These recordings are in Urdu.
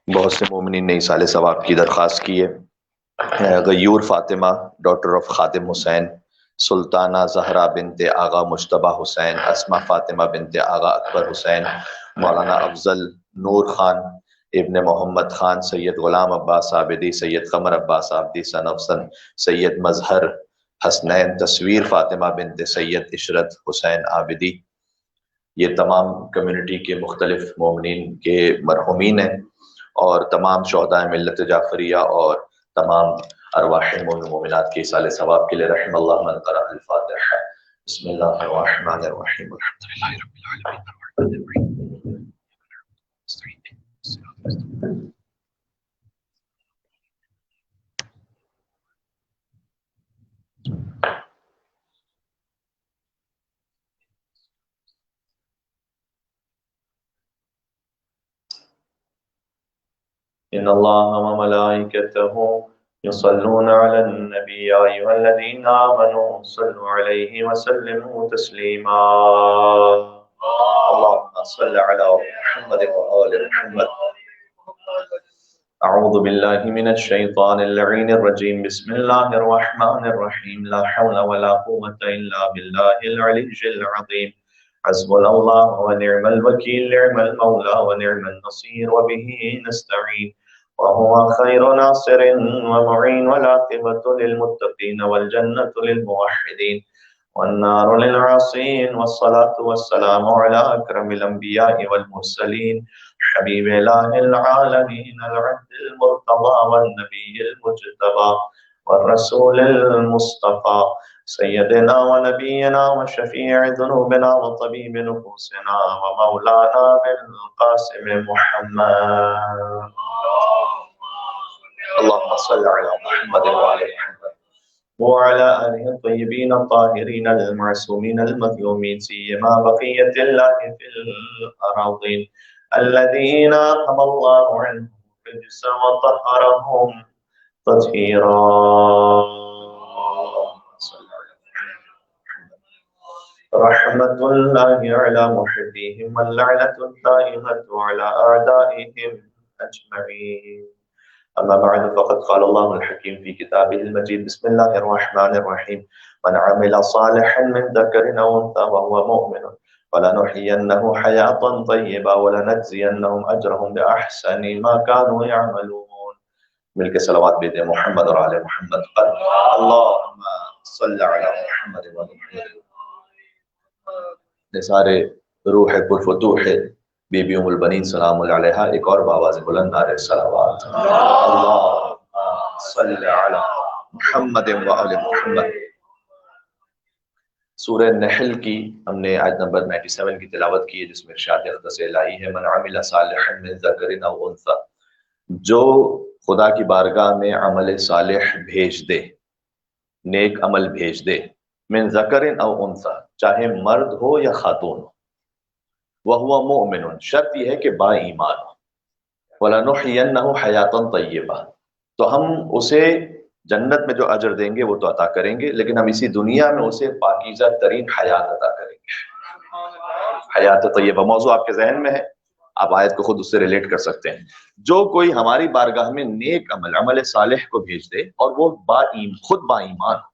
بہت سے مومنین نے اصال ثواب کی درخواست کی ہے۔ غیور فاطمہ ڈاٹر آف خادم حسین، سلطانہ زہرا بنت آغا مجتبہ حسین، اسما فاطمہ بنت آغا اکبر حسین، مولانا افضل نور خان ابن محمد خان، سید غلام عباس عابدی، سید قمر عباس عابدی، سن آف سن سید مظہر حسنین، تصویر فاطمہ بنت سید عشرت حسین عابدی، یہ تمام کمیونٹی کے مختلف مومنین کے مرحومین ہیں، اور تمام شہداء ملت جعفریہ اور تمام ارواح مومنات کے اصال ثواب کے لیے رحم اللہ من قرأ الفاتحہ۔ بسم اللہ الرحمن الرحیم، الحمد للہ رب العالمین الرحمن الرحیم۔ ان اللہ وملائکتہ یصلون علی النبی یا ایھا الذین آمنوا صلوا علیہ وسلموا تسلیما۔ اللہم صل علی محمد وآل محمد۔ اعوذ باللہ من الشیطان اللعین الرجیم، بسم اللہ الرحمن الرحیم، لا حول ولا قوة الا باللہ العلی العظیم، حسبنا اللہ ونعم الوکیل، نعم المولا ونعم النصیر، وبہ نستعین، وهو خير ناصر ومعين، والعاقبة للمتقين والجنة للموحدين والنار للعاصين، والصلاة والسلام على أكرم الأنبياء والمرسلين، حبيب إله العالمين، العبد المرتضى والنبي المجتبى والرسول المصطفى، سيدنا ونبينا وشفيع ذنوبنا وطبيب نفوسنا ومولانا بالقاسم محمد۔ اللهم صل على محمد وعلى محمد وعلى آله الطيبين الطاهرين المعصومين المظلومين، سيما بقية الله في الأراضين الذين أذهب الله عنهم الرجس وطهرهم تطهيرا۔ رحمة الله على محبيهم واللعنة الدائمة على أعدائهم أجمعين۔ اما بعد فقد قال الله الحكيم في كتابه المجيد، بسم الله الرحمن الرحيم، من عمل صالحا من ذكر او انثى وهو مؤمن فلنحيينه حياة طيبة ولنجزينهم اجرهم باحسن ما كانوا يعملون۔ مل کے صلوات بیتے ہیں محمد اور آل محمد پر، اللہم صل علی محمد و محمد۔ نثار روح پرفتوح بی بی ام البنین سلام اللہ علیہا ایک اور بآواز بلند نعرہ صلوات، اللہم صل علی محمد و آل محمد۔ سورہ نحل کی ہم نے آیت نمبر 97 کی تلاوت کی ہے، جس میں ارشاد اقدس الہی ہے، من عمل صالحا من ذکر او انثی، جو خدا کی بارگاہ میں عمل صالح بھیج دے، نیک عمل بھیج دے، من ذکر او انثی، چاہے مرد ہو یا خاتون ہو، وَهُوَ مُؤْمِنٌ، شرط یہ ہے کہ با ایمان ہو، وَلَنُحْيِيَنَّهُ حَيَاةً طَيِّبَةً، تو ہم اسے جنت میں جو اجر دیں گے وہ تو عطا کریں گے، لیکن ہم اسی دنیا میں اسے پاکیزہ ترین حیات عطا کریں گے۔ حیات طیبہ موضوع آپ کے ذہن میں ہے، آپ آیت کو خود اس سے ریلیٹ کر سکتے ہیں۔ جو کوئی ہماری بارگاہ میں نیک عمل، عمل صالح کو بھیج دے اور وہ خود با ایمان ہو،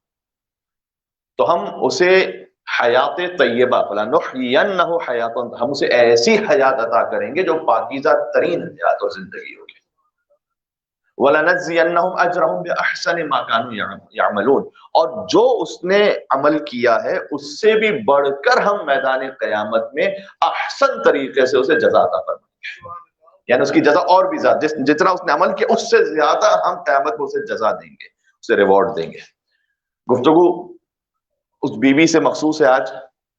تو ہم اسے حیات طیبہ، فَلَنُحْيِيَنَّهُ حَيَاةً، ہم اسے ایسی حیات عطا کریں گے جو پاکیزہ ترین حیات اور زندگی ہوگی۔ وَلَنَجْزِيَنَّهُمْ أَجْرَهُمْ بِأَحْسَنِ مَا كَانُوا يَعْمَلُونَ، اور جو اس نے عمل کیا ہے اس سے بھی بڑھ کر ہم میدان قیامت میں احسن طریقے سے اسے جزا عطا فرمائیں گے، یعنی اس کی جزا اور بھی زیادہ، جتنا اس نے عمل کیا اس سے زیادہ ہم قیامت میں اسے جزا دیں گے، اسے ریوارڈ دیں گے۔ گفتگو اس بیوی سے مخصوص ہے آج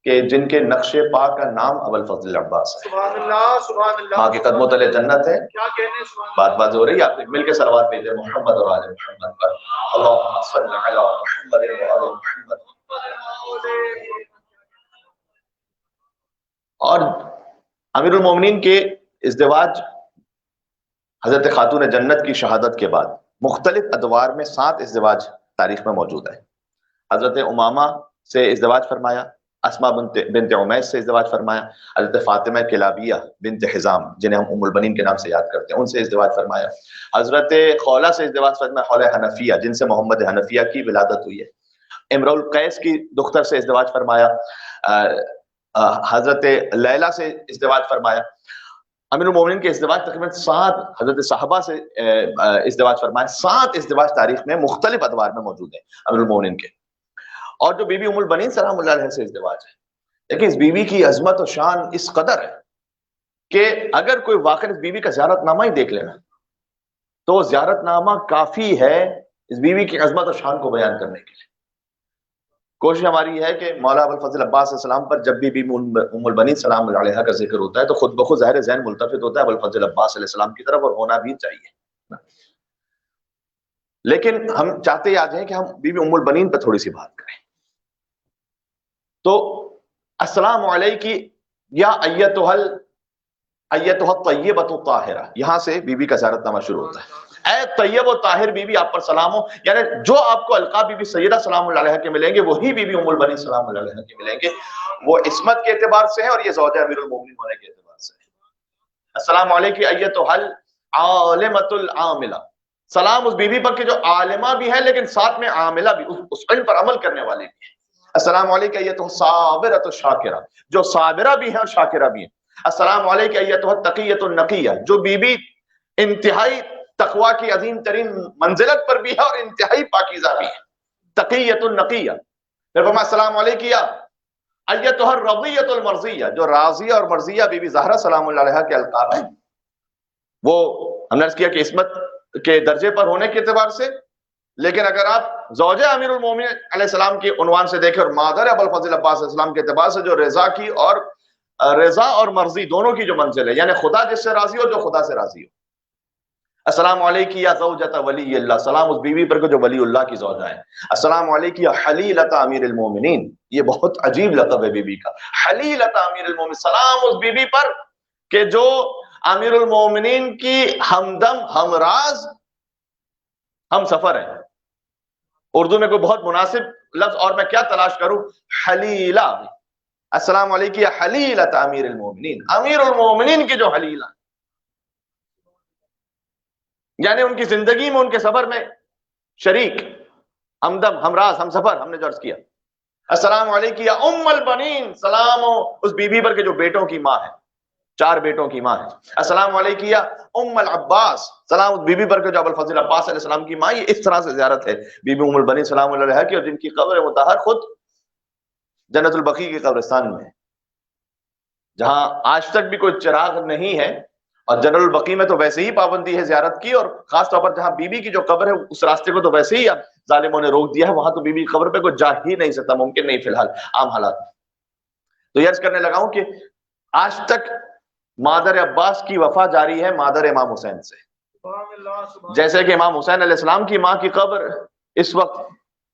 کہ جن کے نقش پا کا نام ابوالفضل عباس ہے۔ سبحان اللہ، سبحان اللہ، ماں کے قدموں تلے جنت ہے۔ کیا کہنے، بات بات ہو رہی ہے، آپ مل کے صلوات بھیجیں محمد اور آل محمد پر، اللہم صل علی محمد و آل محمد۔ اور امیر المومنین کے ازدواج حضرت خاتون جنت کی شہادت کے بعد مختلف ادوار میں 7 ازدواج تاریخ میں موجود ہے۔ حضرت امامہ سے ازدواج فرمایا، اسما بنت عمیس سے ازدواج فرمایا، حضرت فاطمہ کلابیہ بنت حزام جنہیں ہم ام البنین کے نام سے یاد کرتے ہیں ان سے ازدواج فرمایا، حضرت خولہ سے ازدواج فرمایا، خولہ حنفیہ جن سے محمد حنفیہ کی ولادت ہوئی ہے، امرؤ القیس کی دختر سے ازدواج فرمایا، حضرت لیلہ سے ازدواج فرمایا۔ امیر المومنین کے ازدواج تقریباً 7 حضرت صحابہ سے ازدواج فرمایا، 7 ازدواج تاریخ میں مختلف ادوار میں موجود ہیں امیر المومنین کے۔ اور جو بی بی ام البنین سلام اللہ علیہ سے ازدواج ہے، لیکن اس بی بی کی عظمت و شان اس قدر ہے کہ اگر کوئی واقعہ اس بی بی کا زیارت نامہ ہی دیکھ لینا تو زیارت نامہ کافی ہے اس بی بی کی عظمت و شان کو بیان کرنے کے لیے۔ کوشش ہماری ہے کہ مولا ابوالفضل عباس علیہ السلام پر جب بھی ام البنین سلام اللہ علیہ کا ذکر ہوتا ہے تو خود بخود ظاہر ذہن ملتفت ہوتا ہے ابوالفضل عباس علیہ السلام کی طرف، اور ہونا بھی چاہیے۔ لیکن ہم چاہتے آج ہیں کہ ہم بی بی ام البنین پر تھوڑی سی بات کریں۔ تو السلام علیکی یا ایتھا الطیبۃ الطاہرہ، یہاں سے بی بی کا زیارت نامہ شروع ہوتا ہے۔ اے طیب و طاہر بی بی آپ پر سلام ہو، یعنی جو آپ کو القاب بی بی سیدہ سلام اللہ علیہ کے ملیں گے وہی بی بی ام البنین سلام اللہ علیہ کے ملیں گے، وہ عصمت کے اعتبار سے ہے اور یہ زوجہ امیر المومنین ہونے کے اعتبار سے ہے۔ السلام علیکی ایتھا العالمۃ العاملہ، سلام اس بی بی پر کہ جو عالمہ بھی ہے لیکن ساتھ میں عاملہ بھی، اس علم پر عمل کرنے والے بھی ہیں۔ السلام علیکہ ایتھا الصابرۃ الشاکرہ، جو صابرہ بھی ہیں اور شاکرہ بھی ہیں۔ السلام علیکہ ایتھا التقیۃ النقیہ، جو بی بی انتہائی تقوی کی عظیم ترین منزلت پر بھی ہے اور انتہائی پاکیزہ بھی ہے، تقیۃ النقیہ۔ پھر فرمایا السلام علیکہ ایتھا الرضیۃ المرضیہ، جو راضیہ اور مرضیہ بی بی زہرہ سلام اللہ علیہ کے القاب ہیں، وہ ہم نے عرض کیا کہ عصمت کے درجے پر ہونے کے اعتبار سے، لیکن اگر آپ زوجہ امیر المومنین علیہ السلام کے عنوان سے دیکھیں اور مادر ابوالفضل عباس علیہ السلام کے اعتبار سے، جو رضا اور مرضی دونوں کی جو منزل ہے، یعنی خدا جس سے راضی ہو جو خدا سے راضی ہو۔ السلام علیکہ یا زوجۃ ولی اللہ، سلام اس بیوی پر جو ولی اللہ کی زوجہ ہے۔ السلام علیکہ یا حلیلۃ امیر المومنین، یہ بہت عجیب لقب ہے بیوی کا، حلیلۃ امیر المومنین، سلام اس بیوی پر کہ جو امیر المومنین کی ہمدم، ہمراز، ہم سفر ہیں۔ اردو میں کوئی بہت مناسب لفظ اور میں کیا تلاش کروں، حلیلہ۔ السلام علیکم یا حلیلۃ امیر المومنین، امیر المومنین کی جو حلیلہ، یعنی ان کی زندگی میں، ان کے سفر میں شریک، ہمدم، ہمراز، ہم سفر، ہم نے جو عرض کیا۔ السلام علیکم یا ام البنین، سلام ہو اس بی بی پر کہ جو بیٹوں کی ماں ہے، 4 بیٹوں کی ماں ہے۔ السلام علیکم یا ام العباس، سلام اس بی بی پر کہ جو ابوالفضل عباس علیہ السلام کی ماں۔ یہ اس طرح سے زیارت ہے بی بی ام البنین سلام اللہ علیہ کی، اور جن کی قبر مطہر خود جنت البقیع کے قبرستان میں ہے، جہاں آج تک بھی کوئی چراغ نہیں ہے، اور جنت البقیع میں تو ویسے ہی پابندی ہے زیارت کی، اور خاص طور پر جہاں بی بی کی جو قبر ہے اس راستے کو تو ویسے ہی اب ظالموں نے روک دیا ہے، وہاں تو بی بی کی قبر پہ کوئی جا ہی نہیں سکتا، ممکن نہیں فی الحال عام حالات میں۔ تو یہ عرض کرنے لگا ہوں کہ آج تک مادر عباس کی وفا جاری ہے مادر امام حسین سے، جیسے کہ امام حسین علیہ السلام کی ماں کی قبر اس وقت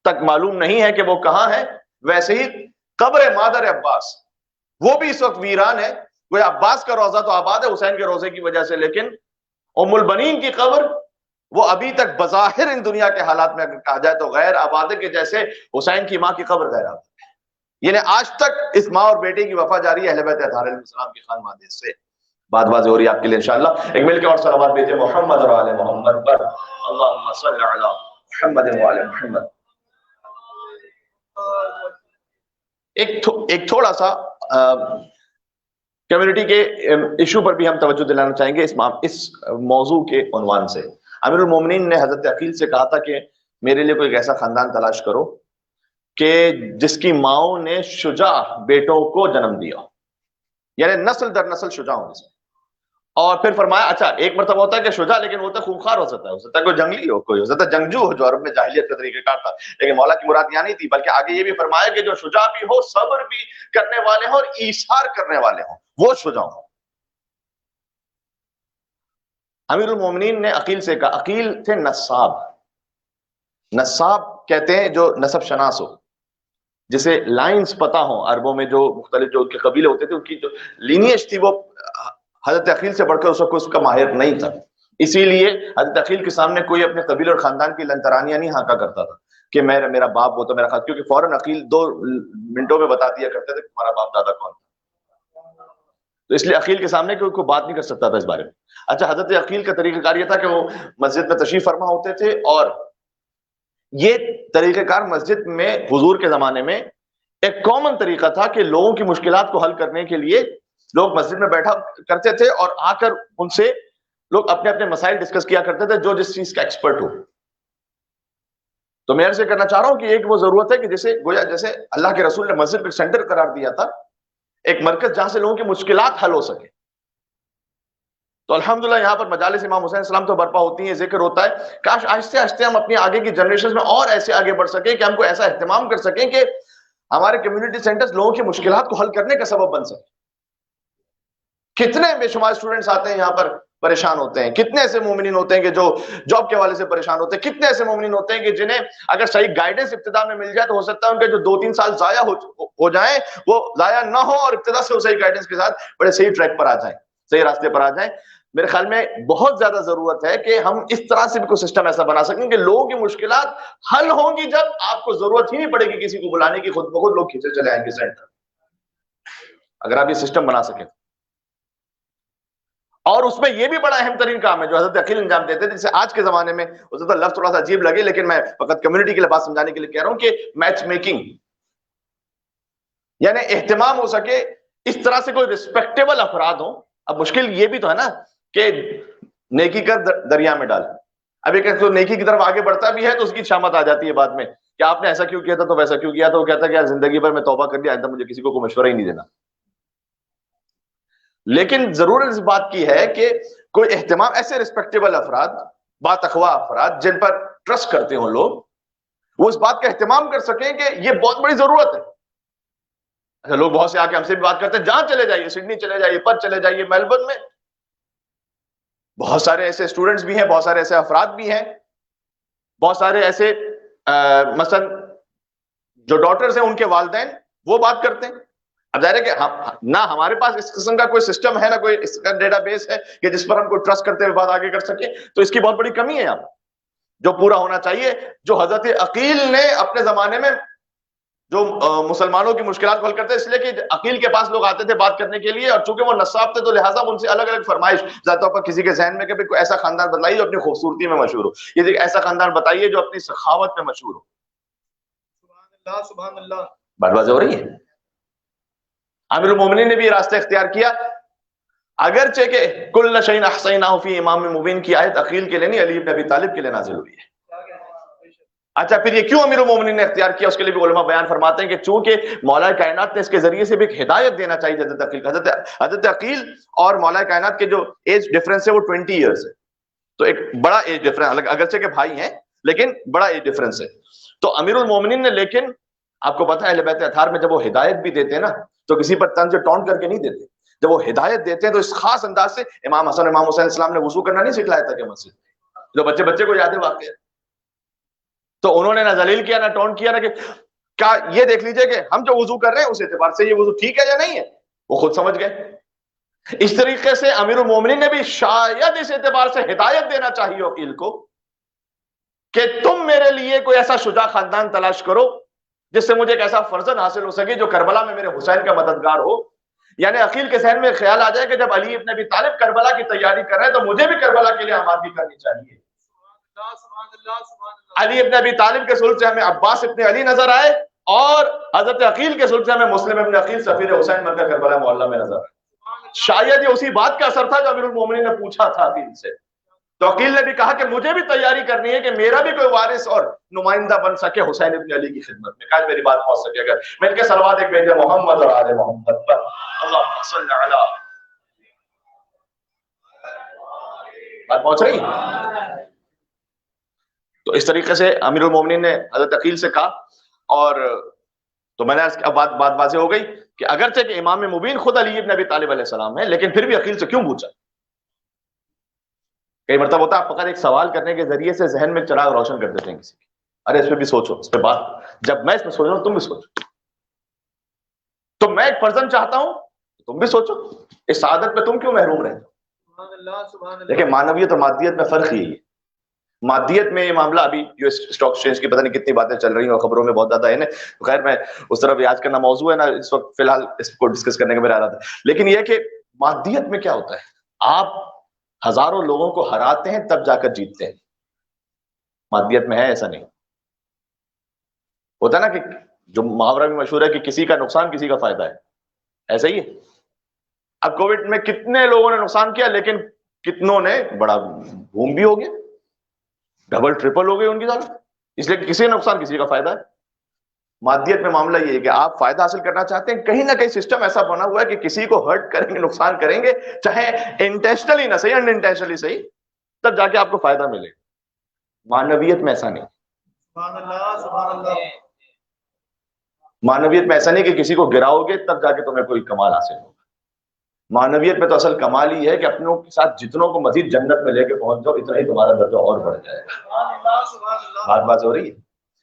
تک معلوم نہیں ہے کہ وہ کہاں ہے، ویسے ہی قبر مادر عباس وہ بھی اس وقت ویران ہے۔ وہ عباس کا روضہ تو آباد ہے حسین کے روزے کی وجہ سے، لیکن ام البنین کی قبر وہ ابھی تک بظاہر ان دنیا کے حالات میں اگر کہا جائے تو غیر آباد ہے، کہ جیسے حسین کی ماں کی قبر غیر آباد ہے۔ یعنی آج تک اس ماں اور بیٹے کی وفا جاری ہے اہل بیت اطہار علیہ السلام کی خانوادے سے۔ بات واضح ہو رہی ہے آپ کے لیے انشاءاللہ۔ ایک مل کے اور صلوات بھیجیں محمد اور آل محمد پر، اللہم صل علی محمد و آل محمد۔ ایک تھوڑا سا کمیونٹی کے ایشو پر بھی ہم توجہ دلانا چاہیں گے اس موضوع کے عنوان سے۔ امیر المومنین نے حضرت عقیل سے کہا تھا کہ میرے لیے کوئی ایسا خاندان تلاش کرو کہ جس کی ماؤں نے شجاع بیٹوں کو جنم دیا، یعنی نسل در نسل شجاع ہوں اس میں۔ اور پھر فرمایا اچھا ایک مرتبہ ہوتا ہے کہ شجاع لیکن ہوتا ہے خونخوار، ہو سکتا ہے کوئی جنگلی ہو، کوئی ہو سکتا ہے جنگجو ہو جو عرب میں جاہلیت کا طریقہ کار تھا، لیکن مولا کی مراد یہاں نہیں تھی، بلکہ آگے یہ بھی فرمایا کہ جو شجاع بھی ہو، صبر بھی کرنے والے ہوں اور ایثار کرنے والے ہوں، وہ شجاع ہوں۔ امیر المومنین نے عقیل سے کہا، عقیل تھے نصاب، نصاب کہتے ہیں جو نسب شناس ہو، جسے لائنز پتہ ہوں، عربوں میں جو مختلف جو ان کے قبیلے ہوتے تھے ان کی جو لینیج تھی وہ حضرت عقیل سے بڑھ کر اس کا ماہر نہیں تھا، اسی لیے حضرت عقیل کے سامنے کوئی اپنے قبیلے اور خاندان کی لنترانیاں نہیں ہانکا کرتا تھا کہ میرا باپ وہ تو میرا خاندان، کیونکہ فوراً عقیل 2 منٹوں میں بتا دیا کرتے تھے کہ تمہارا باپ دادا کون تھا. تو اس لیے عقیل کے سامنے کوئی بات نہیں کر سکتا تھا اس بارے میں. اچھا، حضرت عقیل کا طریقہ کار یہ تھا کہ وہ مسجد میں تشریف فرما ہوتے تھے، اور یہ طریقہ کار مسجد میں حضور کے زمانے میں ایک کامن طریقہ تھا کہ لوگوں کی مشکلات کو حل کرنے کے لیے لوگ مسجد میں بیٹھا کرتے تھے اور آ کر ان سے لوگ اپنے اپنے مسائل ڈسکس کیا کرتے تھے، جو جس چیز کا ایکسپرٹ ہو. تو میں ایسے کرنا چاہ رہا ہوں کہ ایک وہ ضرورت ہے کہ جیسے اللہ کے رسول نے مسجد کو سینٹر قرار دیا تھا، ایک مرکز جہاں سے لوگوں کی مشکلات حل ہو سکے. تو الحمدللہ یہاں پر مجالس امام حسین السلام تو برپا ہوتی ہیں، ذکر ہوتا ہے. کاش آہستہ آہستہ ہم اپنی آگے کی جنریشن میں اور ایسے آگے بڑھ سکیں کہ ہم کو ایسا اہتمام کر سکیں کہ ہمارے کمیونٹی سینٹرز لوگوں کی مشکلات کو حل کرنے کا سبب بن سکے. کتنے بے شمار اسٹوڈنٹس آتے ہیں یہاں پر پریشان ہوتے ہیں، کتنے ایسے مومنین ہوتے ہیں کہ جو جاب کے حوالے سے پریشان ہوتے ہیں، کتنے ایسے مومنین ہوتے ہیں کہ جنہیں اگر صحیح گائیڈنس ابتدا میں مل جائے تو ہو سکتا ہے ان کے جو 2-3 سال ضائع ہو جائیں وہ ضائع نہ ہو، اور ابتدا سے وہ صحیح گائیڈنس کے ساتھ بڑے صحیح ٹریک پر آ جائیں، صحیح راستے پر آ جائیں. میرے خیال میں بہت زیادہ ضرورت ہے کہ ہم اس طرح سے بھی کوئی سسٹم ایسا بنا سکیں کہ لوگوں کی مشکلات حل ہوں گی جب آپ کو ضرورت ہی نہیں پڑے گی کسی کو بلانے کی، خود بخود لوگ کھینچے چلے آئیں گے سینٹر. اگر آپ یہ سسٹم بنا سکیں. اور اس میں یہ بھی بڑا اہم ترین کام ہے جو حضرت عقیل انجام دیتے تھے، جسے آج کے زمانے میں ہو سکتا ہے لفظ تھوڑا سا عجیب لگے، لیکن میں فقط کمیونٹی کے لیے بات سمجھانے کے لیے کہہ رہا ہوں کہ میچ میکنگ، یعنی اہتمام ہو سکے اس طرح سے کوئی رسپیکٹیبل افراد ہوں. اب مشکل یہ بھی تو ہے نا کہ نیکی کر دریا میں ڈال. اب ایک تو نیکی کی طرف آگے بڑھتا بھی ہے تو اس کی شامت آ جاتی ہے بعد میں کہ آپ نے ایسا کیوں کیا تھا تو ویسا کیوں کیا تھا. وہ کہتا ہے کہ یار زندگی بھر میں توبہ کر لیا، آئندہ مجھے کسی کو کوئی مشورہ ہی نہیں دینا. لیکن ضرورت اس بات کی ہے کہ کوئی اہتمام، ایسے رسپیکٹیبل افراد، باتقوا افراد جن پر ٹرسٹ کرتے ہوں لوگ، وہ اس بات کا اہتمام کر سکیں کہ یہ بہت بڑی ضرورت ہے. اچھا، لوگ بہت سے آ کے ہم سے بھی بات کرتے ہیں، جہاں چلے جائیے، سڈنی چلے جائیے، پرتھ چلے جائیے، میلبرن میں بہت سارے ایسے اسٹوڈنٹس بھی ہیں، بہت سارے ایسے افراد بھی ہیں، بہت سارے ایسے مثلا جو ڈاٹرز ہیں ان کے والدین وہ بات کرتے ہیں. اب ظاہر ہے کہ نہ ہمارے پاس اس قسم کا کوئی سسٹم ہے، نہ کوئی اس کا ڈیٹا بیس ہے کہ جس پر ہم کو ٹرسٹ کرتے ہوئے بات آگے کر سکیں. تو اس کی بہت بڑی کمی ہے یہاں جو پورا ہونا چاہیے، جو حضرت عقیل نے اپنے زمانے میں جو مسلمانوں کی مشکلات کو حل کرتے، اس لیے کہ عقیل کے پاس لوگ آتے تھے بات کرنے کے لیے، اور چونکہ وہ نصاب تھے تو لہٰذا ان سے الگ الگ فرمائش ذات طور پر کسی کے ذہن میں کہ کوئی ایسا خاندان بتائیے جو اپنی خوبصورتی میں مشہور ہو، یہ ایسا خاندان بتائیے جو اپنی سخاوت میں مشہور ہو. سبحان اللہ، سبحان اللہ. بات واضح ہو رہی ہے؟ امیر المومنین نے بھی یہ راستہ اختیار کیا، اگرچہ کہ کل شیء احصیناہ فی امام مبین کی آیت عقیل کے لیے نہیں، علی بن ابی طالب کے لیے نازل ہوئی ہے. اچھا، پھر یہ کیوں امیر المومنین نے اختیار کیا؟ اس کے لیے بھی علماء بیان فرماتے ہیں کہ چونکہ مولا کائنات نے اس کے ذریعے سے بھی ایک ہدایت دینا چاہیے حضرت عقیل. حضرت عقیل اور مولا کائنات کے جو ایج ڈفرنس ہے وہ 20 ایئرس ہے، تو ایک بڑا ایج ڈفرنس، اگرچہ کہ بھائی ہیں لیکن بڑا ایج ڈفرنس ہے. تو امیر المومنین نے، لیکن آپ کو پتہ ہے اہل بیت اطہار میں جب وہ ہدایت بھی دیتے ہیں نا تو کسی پر طنز ٹونٹ کر کے نہیں دیتے. جب وہ ہدایت دیتے ہیں تو اس خاص انداز سے امام حسن امام حسین السلام نے وضو کرنا نہیں سکھلایا تھا کہ مسجد جو بچے کو یاد ہے واقعہ، تو انہوں نے نہ ذلیل کیا نہ ٹونٹ کیا، نہ کہ کیا یہ دیکھ لیجئے کہ ہم جو وضو کر رہے ہیں اس اعتبار سے یہ وضو ٹھیک ہے یا نہیں ہے، وہ خود سمجھ گئے. اس طریقے سے امیر المومنین نے بھی شاید اس اعتبار سے ہدایت دینا چاہیے عقیل کو کہ تم میرے لیے کوئی ایسا شجاع خاندان تلاش کرو جس سے مجھے ایک ایسا فرزند حاصل ہو سکے جو کربلا میں میرے حسین کا مددگار ہو. یعنی عقیل کے ذہن میں خیال آ جائے کہ جب علی ابن ابی طالب کربلا کی تیاری کر رہے ہیں تو مجھے بھی کربلا کے لیے آمادگی کرنی چاہیے. علی ابن ابی طالب کے سلسلے سے ہمیں عباس ابن علی نظر آئے، اور حضرت عقیل کے سلسلے سے ہمیں مسلم ابن عقیل سفیر حسین بن کر کربلا محلہ میں نظر آئے. شاید یہ اسی بات کا اثر تھا جو امیر المومنین نے پوچھا تھا عقیل سے. تو عقیل نے بھی کہا کہ مجھے بھی تیاری کرنی ہے کہ میرا بھی کوئی وارث اور نمائندہ بن سکے حسین ابن علی کی خدمت میں. کاش میری بات پہنچ سکے. اگر میں ان کے صلوات ایک بھیجے محمد اور آل محمد پر، اللہم صل علی. بات پہنچ رہی؟ تو اس طریقے سے امیر المومنین نے حضرت عقیل سے کہا، اور تو میں نے بات واضح ہو گئی کہ اگرچہ کہ امام مبین خود علی ابن ابی طالب علیہ السلام ہے، لیکن پھر بھی عقیل سے کیوں پوچھا؟ کئی مرتبہ ہوتا ہے آپ فقط ایک سوال کرنے کے ذریعے سے ذہن میں چراغ روشن کر دیتے ہیں کسی کی، ارے اس پہ بھی سوچو، اس پہ بات، جب میں اس پہ سوچ رہا ہوں تم بھی سوچو، تو میں ایک فرزند چاہتا ہوں تم بھی سوچو، اس سعادت پہ تم کیوں محروم رہتے ہو؟ دیکھیں معنویت اور مادیت میں فرق یہی ہے. مادیت میں یہ معاملہ ابھی جو اسٹاک ایکسچینج کی پتہ نہیں کتنی باتیں چل رہی ہیں اور خبروں میں بہت زیادہ ہے نا، خیر میں اس طرف آج کرنا موضوع ہے نا اس وقت فی الحال اس کو ڈسکس کرنے کا میرا ارادہ ہے. لیکن یہ کہ مادیت میں کیا ہوتا ہے، آپ ہزاروں لوگوں کو ہراتے ہیں تب جا کر جیتتے ہیں. مادیت میں ہے ایسا نہیں ہوتا نا، کہ جو محاورہ بھی مشہور ہے کہ کسی کا نقصان کسی کا فائدہ ہے، ایسا ہی ہے. اب کووڈ میں کتنے لوگوں نے نقصان کیا لیکن کتنوں نے بڑا بوم بھی ہو گیا، ڈبل ٹرپل ہو گئی ان کی دولت، اس لیے کہ کسی کا نقصان کسی کا فائدہ ہے. مادیت میں معاملہ یہ ہے کہ آپ فائدہ حاصل کرنا چاہتے ہیں، کہیں نہ کہیں سسٹم ایسا بنا ہوا ہے کہ کسی کو ہرٹ کریں گے، نقصان کریں گے، چاہے انٹینشنلی نہ صحیح ان انٹینشنلی صحیح، تب جا کے آپ کو فائدہ ملے. معنویت میں ایسا نہیں. معنویت میں ایسا نہیں کہ کسی کو گراؤ گے تب جا کے تمہیں کوئی کمال حاصل ہوگا. معنویت میں تو اصل کمال ہی ہے کہ اپنوں کے ساتھ جتنوں کو مزید جنت میں لے کے پہنچ جاؤ، اتنا ہی تمہارا درجہ اور بڑھ جائے گا. بات ہو رہی ہے.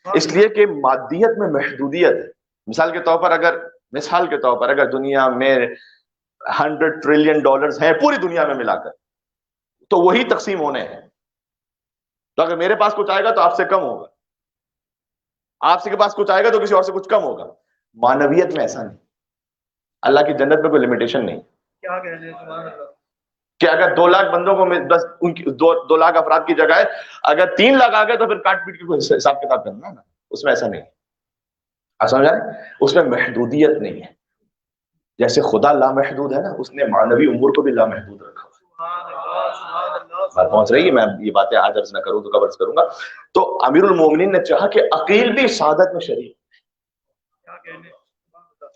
اس لیے کہ مادیت میں محدودیت ہے. مثال کے طور پر اگر دنیا میں 100 ٹریلین ڈالرز ہیں پوری دنیا میں ملا کر، تو وہی تقسیم ہونے ہیں. تو اگر میرے پاس کچھ آئے گا تو آپ سے کم ہوگا، آپ سے کے پاس کچھ آئے گا تو کسی اور سے کچھ کم ہوگا. معنویت میں ایسا نہیں. اللہ کی جنت میں کوئی لمیٹیشن نہیں کہ اگر 2 لاکھ بندوں کو بس ان کی 2 لاکھ افراد کی جگہ ہے، اگر 3 لاکھ آ گئے تو پھر کاٹ پیٹ کے کوئی حساب کتاب کرنا ہے نا. اس میں ایسا نہیں. سمجھ آئے؟ اس میں محدودیت نہیں ہے. جیسے خدا لامحدود ہے نا، اس نے معنوی امور کو بھی لامحدود رکھا. بات پہنچ رہی ہے؟ میں یہ باتیں آج عرض نہ کروں تو کب عرض کروں گا. تو امیر المومنین نے چاہا کہ عقیل بھی سعادت میں شریک،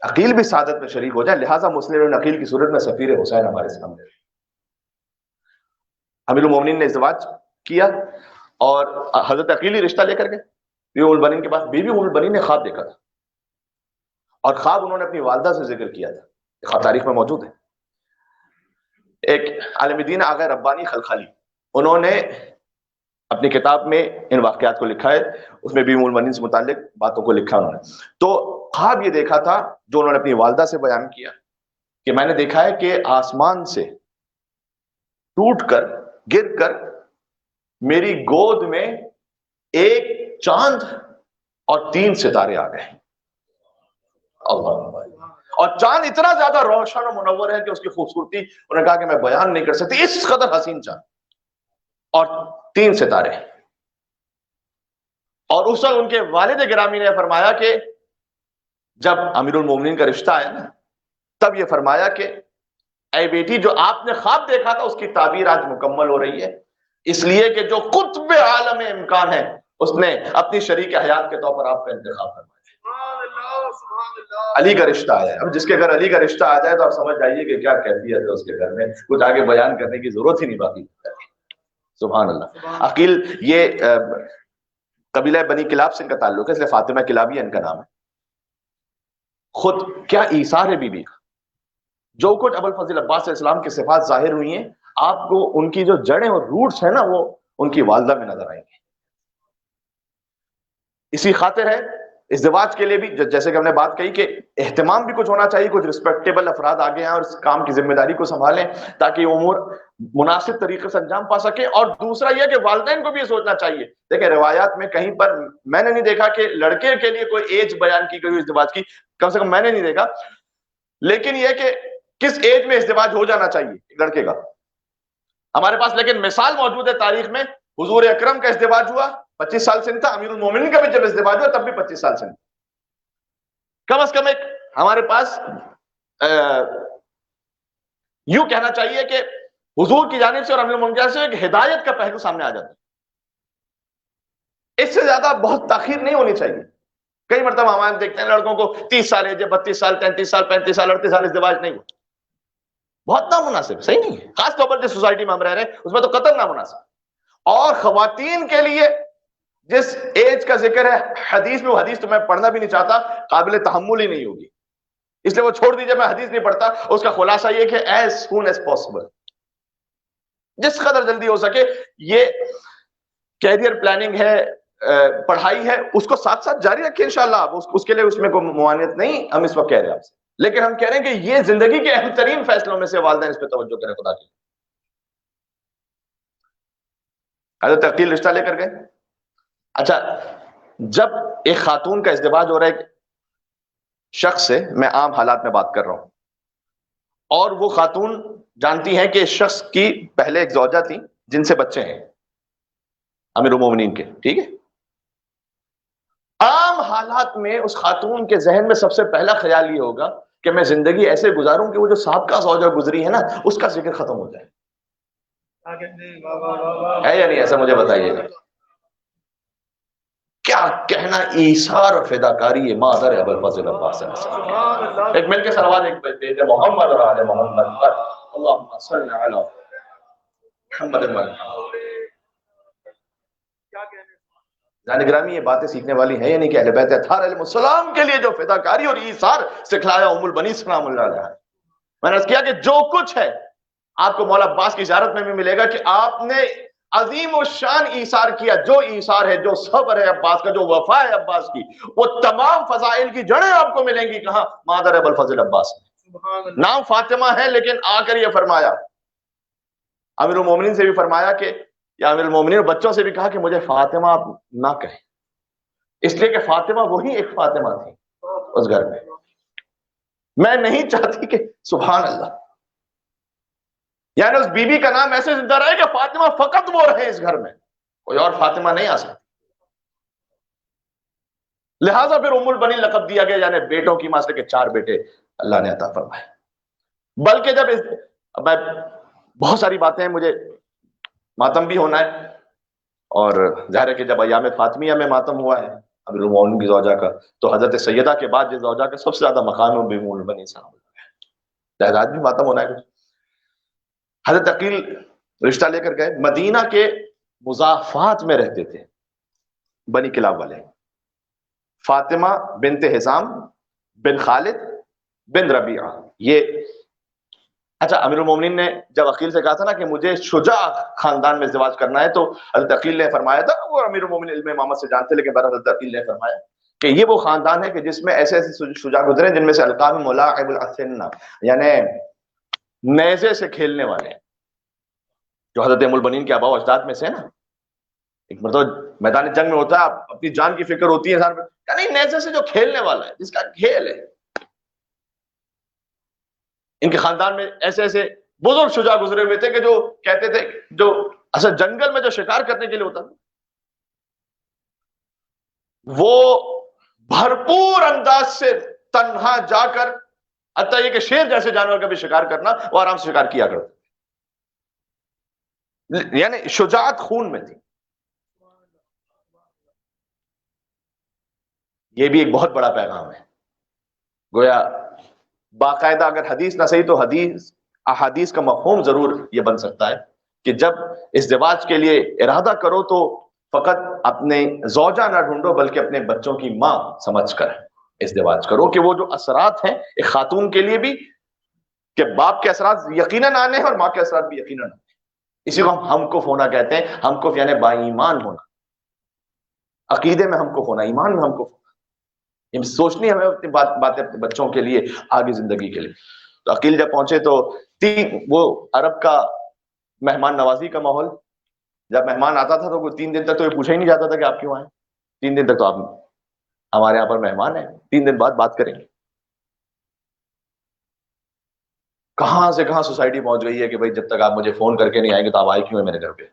عقیل بھی سعادت میں شریک ہو جائے، لہٰذا مسلم عقیل کی صورت میں سفیر حسین ہمارے سامنے. امیر المومنین نے ازدواج کیا اور حضرت عقیل ہی رشتہ لے کر گئے بی بی ام البنین کے پاس. بی بی ام البنین نے خواب دیکھا تھا اور خواب انہوں نے اپنی والدہ سے ذکر کیا تھا. خواب تاریخ میں موجود ہے. ایک عالم دین آغا ربانی خلخالی، انہوں نے اپنی کتاب میں ان واقعات کو لکھا ہے، اس میں بی بی ام البنین سے متعلق باتوں کو لکھا انہوں نے. تو خواب یہ دیکھا تھا جو انہوں نے اپنی والدہ سے بیان کیا کہ میں نے دیکھا ہے کہ آسمان سے ٹوٹ کر گر کر میری گود میں ایک چاند اور 3 ستارے آ گئے. اللہ، اور چاند اتنا زیادہ روشن و منور ہے کہ اس کی خوبصورتی انہوں نے کہا کہ میں بیان نہیں کر سکتی، اس قدر حسین چاند اور 3 ستارے. اور اس وقت ان کے والد گرامی نے فرمایا کہ جب امیر المومنین کا رشتہ آیا نا، تب یہ فرمایا کہ اے بیٹی، جو آپ نے خواب دیکھا تھا اس کی تعبیر آج مکمل ہو رہی ہے، اس لیے کہ جو قطب عالم امکان ہے اس نے اپنی شریک حیات کے طور پر آپ کا انتخاب فرمایا. علی کا رشتہ آیا. اب جس کے گھر علی کا رشتہ آ جائے تو آپ سمجھ جائیے کہ کیا کیفیت ہے اس کے گھر میں، کچھ آگے بیان کرنے کی ضرورت ہی نہیں باقی. سبحان اللہ. عقیل یہ قبیلہ بنی کلاب سے ان کا تعلق ہے، اس لیے فاطمہ کلابی ان کا نام ہے. خود کیا ایثار ہے بی بی کا. جو کچھ ابو الفضل عباس علیہ السلام کی صفات ظاہر ہوئی ہیں، آپ کو ان کی جو جڑیں اور روٹس ہیں نا وہ ان کی والدہ میں نظر آئیں گے. اسی خاطر ہے ازدواج کے لیے بھی جیسے کہ ہم نے بات کہی کہ اہتمام بھی کچھ ہونا چاہیے، کچھ رسپیکٹیبل افراد آگے ہیں اور اس کام کی ذمہ داری کو سنبھالیں تاکہ یہ امور مناسب طریقے سے انجام پا سکے. اور دوسرا یہ کہ والدین کو بھی یہ سوچنا چاہیے. دیکھیں روایات میں کہیں پر میں نے نہیں دیکھا کہ لڑکے کے لیے کوئی ایج بیان کی گئی ازدواج کی، کم سے کم میں نے نہیں دیکھا. لیکن یہ کہ کس ایج میں ازدواج ہو جانا چاہیے لڑکے کا ہمارے پاس. لیکن مثال موجود ہے تاریخ میں، حضور اکرم کا ازدواج ہوا 25 سال سے تھا، امیر المومنین کا بھی جب ازدواج ہوا تب بھی 25 سال سے تھا. کم از کم ایک ہمارے پاس یوں کہنا چاہیے کہ حضور کی جانب سے اور امیر المومنین سے ایک ہدایت کا پہلو سامنے آ جاتا ہے. اس سے زیادہ بہت تاخیر نہیں ہونی چاہیے. کئی مرتبہ ہم دیکھتے ہیں لڑکوں کو 30 سال ہے، 32 سال 33 سال 35 سال 38 سال ازدواج نہیں ہوا. بہت نامناسب، صحیح نہیں ہے. خاص طور پر جس سوسائٹی میں ہم رہ رہے ہیں اس میں تو قطعاً نامناسب. اور خواتین کے لیے جس ایج کا ذکر ہے حدیث میں، وہ حدیث تو میں پڑھنا بھی نہیں چاہتا، قابل تحمل ہی نہیں ہوگی، اس لیے وہ چھوڑ دیجئے، میں حدیث نہیں پڑھتا. اس کا خلاصہ یہ کہ as soon as possible، جس قدر جلدی ہو سکے. یہ کیریئر پلاننگ ہے، پڑھائی ہے، اس کو ساتھ ساتھ جاری رکھیں انشاءاللہ. اس کے لیے اس میں کوئی ممانعت نہیں، ہم اس وقت کہہ رہے ہیں آپ سے. لیکن ہم کہہ رہے ہیں کہ یہ زندگی کے اہم ترین فیصلوں میں سے والدین اس پہ توجہ کریں خدا کے. حضرت عقیل رشتہ لے کر گئے. اچھا، جب ایک خاتون کا ازدواج ہو رہا ہے ایک شخص سے، میں عام حالات میں بات کر رہا ہوں، اور وہ خاتون جانتی ہیں کہ اس شخص کی پہلے ایک زوجہ تھی جن سے بچے ہیں امیر المومنین کے، ٹھیک ہے، عام حالات میں اس خاتون کے ذہن میں سب سے پہلا خیال یہ ہوگا کہ میں زندگی ایسے گزاروں کہ وہ جو سابقہ زوجہ گزری ہے نا اس کا ذکر ختم ہو جائے. ہے یا نہیں؟ ایسا مجھے بتائیے گا. کیا کہنا ایثار اور فداکاری ہے مادر ابوالفضل عباس علیہ السلام. ایک مل کے صلوات ایک بیٹے محمد اور آل محمد پر اللہم صلی علی محمد گرامی. یہ باتیں سیکھنے والی ہیں یا نہیں کہ اہل بیت اطہار علیہ السلام کے لیے جو فداکاری اور ایثار سکھلایا ام البنی سلام اللہ علیہ. میں نے عرض کیا کہ جو کچھ ہے آپ کو مولا عباس کی زیارت میں بھی ملے گا کہ آپ نے عظیم و شان ایثار کیا. جو ایثار ہے، جو صبر ہے عباس کا، جو وفا ہے عباس کی، وہ تمام فضائل کی جڑیں آپ کو ملیں گی کہاں؟ مادر ابوالفضل عباس. نام فاطمہ ہے لیکن آ کر یہ فرمایا، امیر المومنین سے بھی فرمایا کہ یا امیر المومنین، بچوں سے بھی کہا کہ مجھے فاطمہ آپ نہ کہیں، اس لیے کہ فاطمہ وہی ایک فاطمہ تھی اس گھر میں. میں نہیں چاہتی کہ سبحان اللہ، یعنی اس بی بی کا نام ایسے زندہ رہے کہ فاطمہ فقط وہ رہے اس گھر میں، کوئی اور فاطمہ نہیں آ سکتی. لہٰذا پھر ام البنین لقب دیا گیا، یعنی بیٹوں کی ماں سے کہ 4 بیٹے اللہ نے عطا فرمائے. بلکہ جب میں بہت ساری باتیں ہیں، مجھے ماتم بھی ہونا ہے، اور ظاہر ہے کہ جب ایام فاطمیہ میں ماتم ہوا ہے امیر المومنین کی زوجہ کا، تو حضرت سیدہ کے بعد جس زوجہ کا سب سے زیادہ مقام ہے ام البنین سلام اللہ علیہ، بھی ماتم ہونا ہے. حضرت عقیل رشتہ لے کر گئے، مدینہ کے مضافات میں رہتے تھے بنی کلاب والے، فاطمہ بنت حزام بن خالد بن ربیعہ. یہ اچھا، امیر المومنین نے جب عقیل سے کہا تھا نا کہ مجھے شجاع خاندان میں ازدواج کرنا ہے، تو حضرت عقیل نے فرمایا تھا، وہ امیر المومنین علم امامت سے جانتے، لیکن بہرحال حضرت عقیل نے فرمایا کہ یہ وہ خاندان ہے کہ جس میں ایسے ایسے شجاع گزرے جن میں سے القاب ملاعب الاسنہ، یعنی نیزے سے کھیلنے والے، جو حضرت ام البنین کے آباء و اجداد میں سے نا. ایک مرتبہ میدان جنگ میں ہوتا ہے، آپ اپنی جان کی فکر ہوتی ہے انسان، یعنی نیزے سے جو کھیلنے والا ہے، جس کا کھیل ہے. ان کے خاندان میں ایسے ایسے بزرگ شجاع گزرے ہوئے تھے کہ جو کہتے تھے، جو اصل جنگل میں جو شکار کرنے کے لیے ہوتا تھا، وہ بھرپور انداز سے تنہا جا کر، حتیٰ یہ کہ شیر جیسے جانور کا بھی شکار کرنا، وہ آرام سے شکار کیا کرتے، یعنی شجاعت خون میں تھی. یہ بھی ایک بہت بڑا پیغام ہے. گویا باقاعدہ اگر حدیث نہ صحیح تو حدیث احادیث کا مفہوم ضرور یہ بن سکتا ہے کہ جب ازدواج کے لیے ارادہ کرو تو فقط اپنے زوجہ نہ ڈھونڈو، بلکہ اپنے بچوں کی ماں سمجھ کر ازدواج کرو، کہ وہ جو اثرات ہیں ایک خاتون کے لیے بھی، کہ باپ کے اثرات یقیناً آنے ہیں اور ماں کے اثرات بھی یقیناً آنے ہیں. اسی کو ہم کف ہونا کہتے ہیں. ہم کف یعنی با ایمان ہونا، عقیدے میں ہم کف ہونا، ایمان میں ہم کف ہونا. یہ سوچنی ہمیں اپنی باتیں اپنے بچوں کے لیے، آگے زندگی کے لیے. تو عقیل جب پہنچے تو وہ عرب کا مہمان نوازی کا ماحول، جب مہمان آتا تھا تو 3 دن تک تو یہ پوچھا ہی نہیں جاتا تھا کہ آپ کیوں آئے. 3 دن تک تو آپ ہمارے یہاں پر مہمان ہیں، 3 دن بعد بات کریں گے. کہاں سے کہاں سوسائٹی پہنچ گئی ہے کہ بھائی جب تک آپ مجھے فون کر کے نہیں آئیں گے تو آپ آئے کیوں ہیں میرے گھر پہ.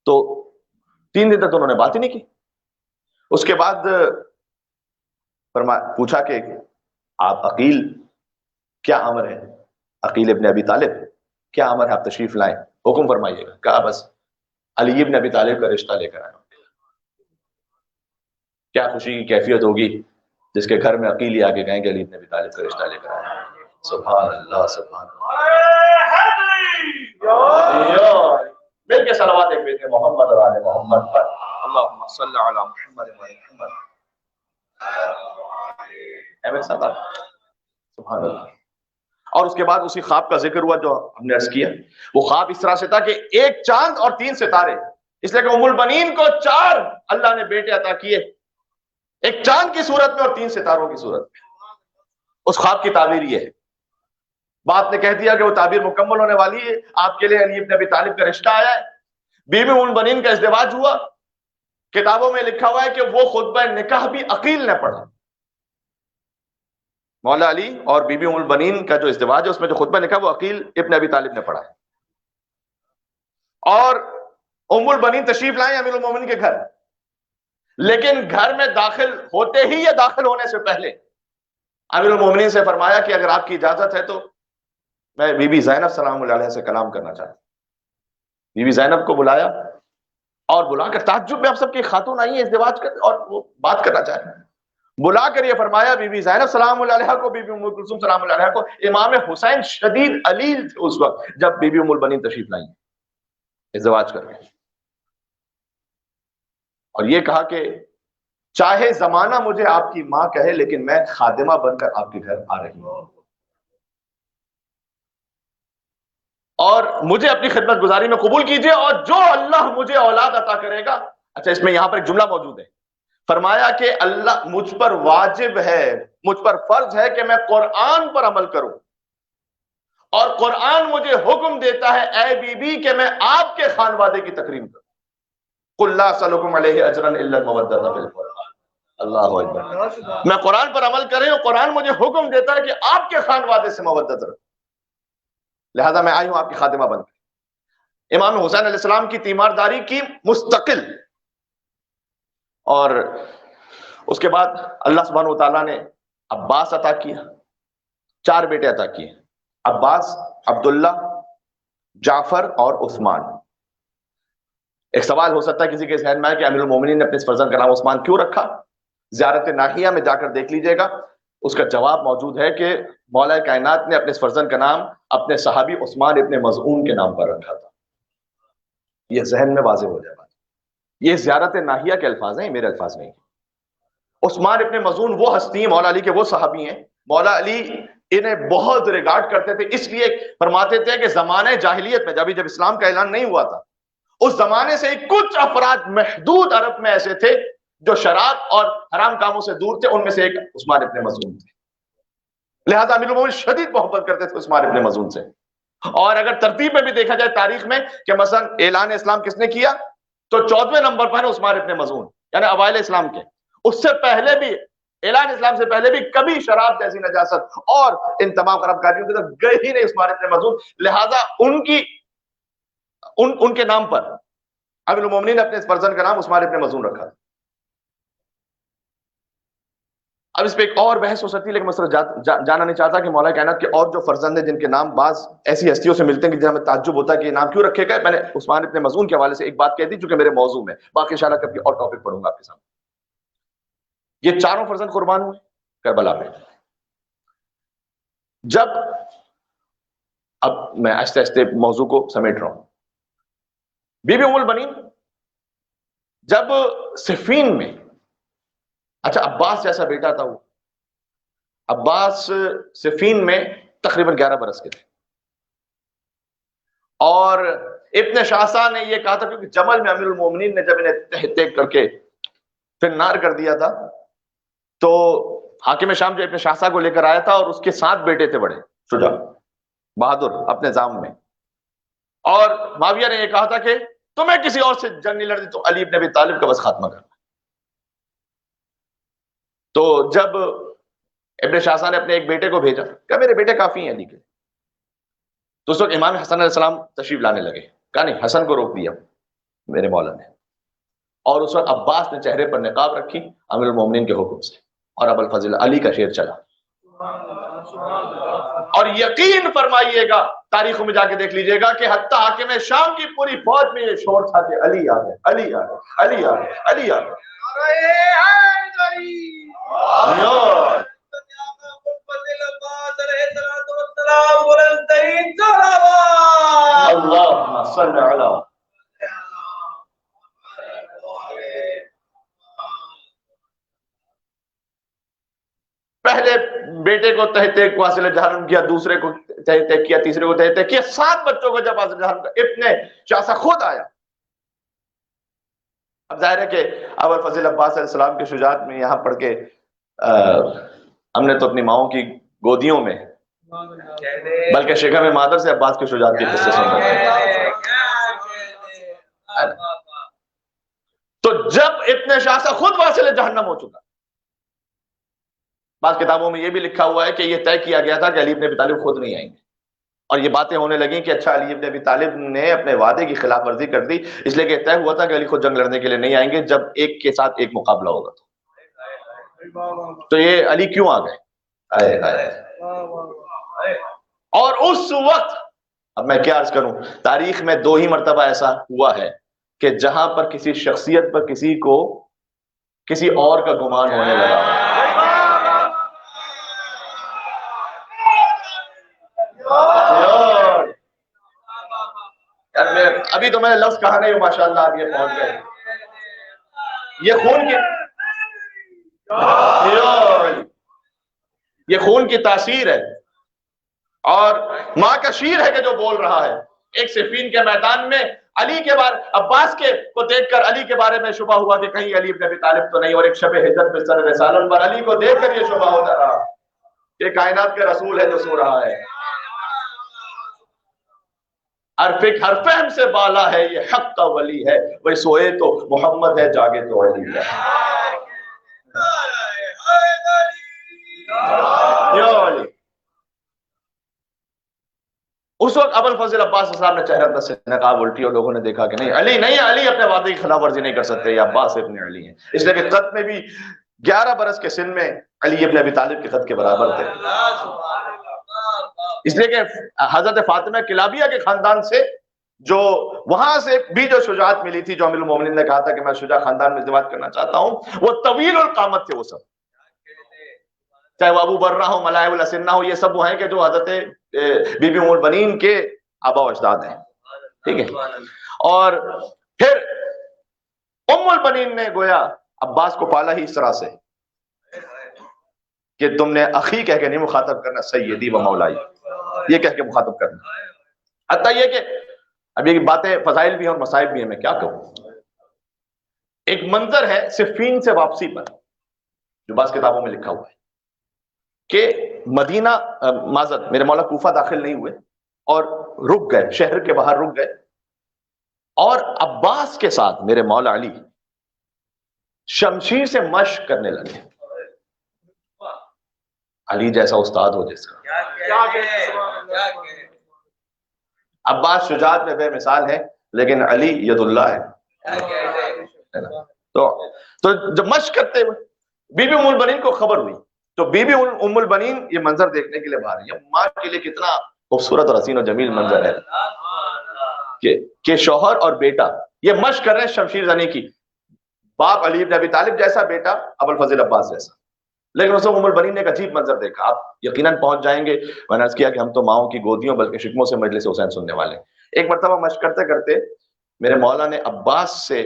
تو 3 دن تک تو انہوں نے بات ہی نہیں کی. اس کے بعد پوچھا کہ آپ عقیل کیا امر ہے، عقیل ابن ابی طالب کیا امر ہے، آپ تشریف لائیں، حکم فرمائیے گا. کہا بس علی ابن ابی طالب کا رشتہ لے کر آئے. کیا خوشی کی کیفیت ہوگی جس کے گھر میں عقیل ہی آگے گئیں کہ علی ابن ابی طالب کا رشتہ لے کر آئے. سبحان اللہ، سبحان اللہ. مل کے صلوات ایک بیٹے محمد اور آل محمد پر اللہم صلی علی محمد و محمد. سبحان اللہ. اور اس کے بعد اسی خواب کا ذکر ہوا جو ہم نے عرض کیا. وہ خواب اس طرح سے تھا کہ 1 چاند اور 3 ستارے، اس لیے کہ ام البنین کو 4 اللہ نے بیٹے عطا کیے، 1 چاند کی صورت میں اور 3 ستاروں کی صورت میں. اس خواب کی تعبیر یہ ہے، بات نے کہہ دیا کہ وہ تعبیر مکمل ہونے والی ہے، آپ کے لیے علی ابن ابی طالب کا رشتہ آیا ہے، بیوی ام البنین کا ازدواج ہوا۔ کتابوں میں لکھا ہوا ہے کہ وہ خطبہ نکاح بھی عقیل نے پڑھا، مولا علی اور بی بی ام البنین کا جو ازدواج ہے اس میں جو خطبہ نکاح وہ عقیل ابن ابی طالب نے پڑھا ہے۔ اور ام البنین تشریف لائیں امیر المومنین کے گھر، لیکن گھر میں داخل ہوتے ہی یا داخل ہونے سے پہلے امیر المومنین سے فرمایا کہ اگر آپ کی اجازت ہے تو میں بی بی زینب سلام اللہ علیہ سے کلام کرنا چاہتا ہوں۔ بی بی زینب کو بلایا اور بلا کر تعجب میں اب سب کی خاتون آئی ہیں ازدواج کر اور وہ بات کرنا چاہ رہے ہیں، بلا کر یہ فرمایا بی بی زینب سلام اللہ علیہ کو، بی بی ام کلثوم سلام اللہ علیہ کو، امام حسین شدید علیل تھے اس وقت جب بی بی ام البنین تشریف لائیں ازدواج کر کے، اور یہ کہا کہ چاہے زمانہ مجھے آپ کی ماں کہے لیکن میں خادمہ بن کر آپ کے گھر آ رہی ہوں، اور مجھے اپنی خدمت گزاری میں قبول کیجئے، اور جو اللہ مجھے اولاد عطا کرے گا۔ اچھا اس میں یہاں پر ایک جملہ موجود ہے، فرمایا کہ اللہ مجھ پر واجب ہے، مجھ پر فرض ہے کہ میں قرآن پر عمل کروں، اور قرآن مجھے حکم دیتا ہے اے بی بی کہ میں آپ کے خانوادے کی تکریم کروں۔ قل لا اسألکم علیہ اجرا الا المودۃ فی القربى، اللہ اکبر، میں قرآن پر عمل کریں اور قرآن مجھے حکم دیتا ہے کہ آپ کے خانوادے سے مودت رکھوں، لہذا میں آئی ہوں آپ کی خادمہ بن کر۔ امام حسین علیہ السلام کی تیمارداری کی مستقل، اور اس کے بعد اللہ سبحانہ وتعالیٰ نے عباس عطا کیا، 4 بیٹے عطا کیے، عباس، عبداللہ، جعفر اور عثمان۔ ایک سوال ہو سکتا ہے کسی کے ذہن میں ہے کہ امیر المومنین نے اپنے اس فرزند کا نام عثمان کیوں رکھا؟ زیارت ناحیہ میں جا کر دیکھ لیجئے گا، اس کا جواب موجود ہے کہ مولا کائنات نے اپنے اس فرزند کا نام اپنے صحابی عثمان ابن مظعون کے نام پر رکھا تھا۔ یہ ذہن میں واضح ہو جائے بات، یہ زیارت ناحیہ کے الفاظ ہیں، میرے الفاظ نہیں۔ عثمان ابن مظعون وہ ہستی ہیں، مولا علی کے وہ صحابی ہیں، مولا علی انہیں بہت ریگارڈ کرتے تھے، اس لیے فرماتے تھے کہ زمانہ جاہلیت میں جب اسلام کا اعلان نہیں ہوا تھا، اس زمانے سے کچھ افراد محدود عرب میں ایسے تھے جو شراب اور حرام کاموں سے دور تھے، ان میں سے ایک عثمان ابن مظعون تھے، لہذا امیر المومنین شدید محبت کرتے تھے عثمان ابن مظعون سے۔ اور اگر ترتیب میں بھی دیکھا جائے تاریخ میں کہ مثلا اعلان اسلام کس نے کیا تو 14ویں نمبر پر ہے عثمان ابن مظعون، یعنی اوائل اسلام کے، اس سے پہلے بھی اعلان اسلام سے پہلے بھی کبھی شراب جیسی نجاست اور ان تمام خراب کاریوں کی طرف گئے ہی نہیں عثمان ابن مظعون، لہذا ان کے نام پر امیر المومنین نے اپنے اس فرزند کا نام عثمان ابن مظعون رکھا۔ اب اس پہ ایک اور بحث ہو سکتی ہے، لیکن میں جانا نہیں چاہتا کہ مولا کائنات کے اور جو فرزند ہیں جن کے نام بعض ایسی ہستیوں سے ملتے ہیں کہ جہاں ہمیں تعجب ہوتا ہے کہ یہ نام کیوں رکھے گئے۔ میں نے عثمان ابن مظعون کے حوالے سے ایک بات کہہ دی چونکہ میرے موضوع میں، باقی انشاءاللہ کبھی اور ٹاپک پڑھوں گا آپ کے سامنے۔ یہ چاروں فرزند قربان ہوئے کربلا میں۔ جب اب میں آہستہ آہستہ موضوع کو سمیٹ رہا ہوں، بی بی ام البنین جب صفین میں، اچھا عباس جیسا بیٹا تھا وہ، عباس صفین میں تقریباً 11 برس کے تھے، اور ابن شاہسا نے یہ کہا تھا کیونکہ جمل میں امیر المومنین نے جب انہیں تہ تیگ کر کے پھر نار کر دیا تھا تو حاکم شام جو ابن شاہسا کو لے کر آیا تھا اور اس کے 7 بیٹے تھے بڑے شجاع بہادر اپنے نظام میں، اور معاویہ نے یہ کہا تھا کہ تمہیں کسی اور سے جنگ نہیں لڑتی تو علی ابن ابی طالب کا بس خاتمہ کرنا۔ تو جب ابن شاہسا نے اپنے ایک بیٹے کو بھیجا کہ میرے بیٹے کافی ہیں علی کے، تو اس وقت امام حسن علیہ السلام تشریف لانے لگے، کہا نہیں، حسن کو روک دیا میرے مولا نے، اور اس وقت عباس نے چہرے پر نقاب رکھی امیر المومنین کے حکم سے، اور ابو الفضل علی کا شعر چلا۔ اور یقین فرمائیے گا، تاریخوں میں جا کے دیکھ لیجئے گا کہ حتیٰ حاکم شام کی پوری فوج میں یہ شور تھا کہ علی آ گئے، علی آ گئے، علی آ گئے، علی آ گئے۔ اللہم صل علی پہلے بیٹے کو تہتے کو حاصل جہنم کیا، دوسرے کو تہتے کیا، تیسرے کو تہتے کیا، 7 بچوں کو جب حاصل جہنم کیا، ابن شاہسا خود آیا۔ اب ظاہر ہے کہ ابو الفضل عباس علیہ السلام کی شجاعت میں یہاں پڑھ کے ہم نے تو اپنی ماؤں کی گودیوں میں بلکہ شکم مادر سے عباس کے شجاعت کے قصے سن رہے ہیں۔ تو جب ابن شاہ خود واصل جہنم ہو چکا، بعض کتابوں میں یہ بھی لکھا ہوا ہے کہ یہ طے کیا گیا تھا کہ علی ابن ابی طالب خود نہیں آئیں گے، اور یہ باتیں ہونے لگیں کہ اچھا علی ابن ابی طالب نے اپنے وعدے کی خلاف ورزی کر دی، اس لیے کہ طے ہوا تھا کہ علی خود جنگ لڑنے کے لیے نہیں آئیں گے، جب ایک کے ساتھ ایک مقابلہ ہوگا تو یہ علی کیوں آ گئے؟ آئے آئے۔ اور اس وقت اب میں کیا عرض کروں، تاریخ میں 2 ہی مرتبہ ایسا ہوا ہے کہ جہاں پر کسی شخصیت پر کسی کو کسی اور کا گمان ہونے لگا۔ ابھی تو میں نے لفظ کہا نہیں، ماشاءاللہ آپ یہ پہنچ گئے۔ یہ خون کی تاثیر ہے، اور ماں کا شیر ہے کہ جو بول رہا ہے۔ ایک صفین کے میدان میں علی کے بارے عباس کے کو دیکھ کر علی کے بارے میں شبہ ہوا کہ کہیں علی ابن ابی طالب تو نہیں، اور ایک شب ہجرت پہ سر رسالت پر علی کو دیکھ کر یہ شبہ ہوتا رہا کہ کائنات کے رسول ہے جو سو رہا ہے۔ ہر فہم سے بالا ہے یہ حق کا ولی ہے، وہ سوئے تو محمد ہے جاگے تو علی ہے۔ اس وقت ابو الفضل عباس صاحب نے چہرہ سے نقاب الٹی، اور لوگوں نے دیکھا کہ نہیں علی نہیں، علی اپنے وعدے کی خلاف ورزی نہیں کر سکتے، یہ عباس ابن علی ہیں۔ اس لیے کہ قد میں بھی 11 برس کے سن میں علی ابن ابی طالب کے قد کے برابر تھے، اس لیے کہ حضرت فاطمہ کلابیہ کے خاندان سے جو وہاں سے بھی جو شجاعت ملی تھی، جو امیر المومنین نے کہا تھا کہ میں شجاع خاندان میں ازدواج کرنا چاہتا ہوں، وہ طویل القامت تھے وہ سب، چاہے وہ ابو برہ ہو، ملائب الاسنہ ہو، یہ سب وہ ہیں کہ جو حضرت بی بی ام البنین کے آبا و اجداد ہیں، ٹھیک ہے۔ اور پھر ام البنین نے گویا عباس کو پالا ہی اس طرح سے کہ تم نے اخی کہہ کے نہیں مخاطب کرنا، سیدی و مولائی یہ کہہ کے مخاطب کرنا۔ حتیٰ یہ کہ اب یہ باتیں فضائل بھی ہیں اور مصائب بھی ہیں، میں کیا کہوں۔ ایک منظر ہے صفین سے واپسی پر جو بعض کتابوں میں لکھا ہوا ہے کہ مدینہ معذرت میرے مولا کوفہ داخل نہیں ہوئے اور رک گئے، شہر کے باہر رک گئے، اور عباس کے ساتھ میرے مولا علی شمشیر سے مشق کرنے لگے۔ علی جیسا استاد ہو جس کا، عباس شجاعت میں بے مثال ہے، لیکن علی ید اللہ ہے۔ تو جب مشق کرتے ہوئے بی بی ام البنین کو خبر ہوئی، تو بی بی ام البنین یہ منظر دیکھنے کے لیے باہر ہے۔ ماں کے لیے کتنا خوبصورت اور حسین و جمیل منظر ہے کہ شوہر اور بیٹا یہ مشق کر رہے ہیں شمشیر زنی کی، باپ علی ابن ابی طالب جیسا، بیٹا ابو الفضل عباس جیسا۔ لیکن اس وقت ام البنین نے ایک عجیب منظر دیکھا، آپ یقیناً پہنچ جائیں گے، میں نے عرض کیا کہ ہم تو ماؤں کی گودیوں بلکہ شکموں سے مجلس حسین سننے والے۔ ایک مرتبہ مشق کرتے کرتے میرے مولا نے عباس سے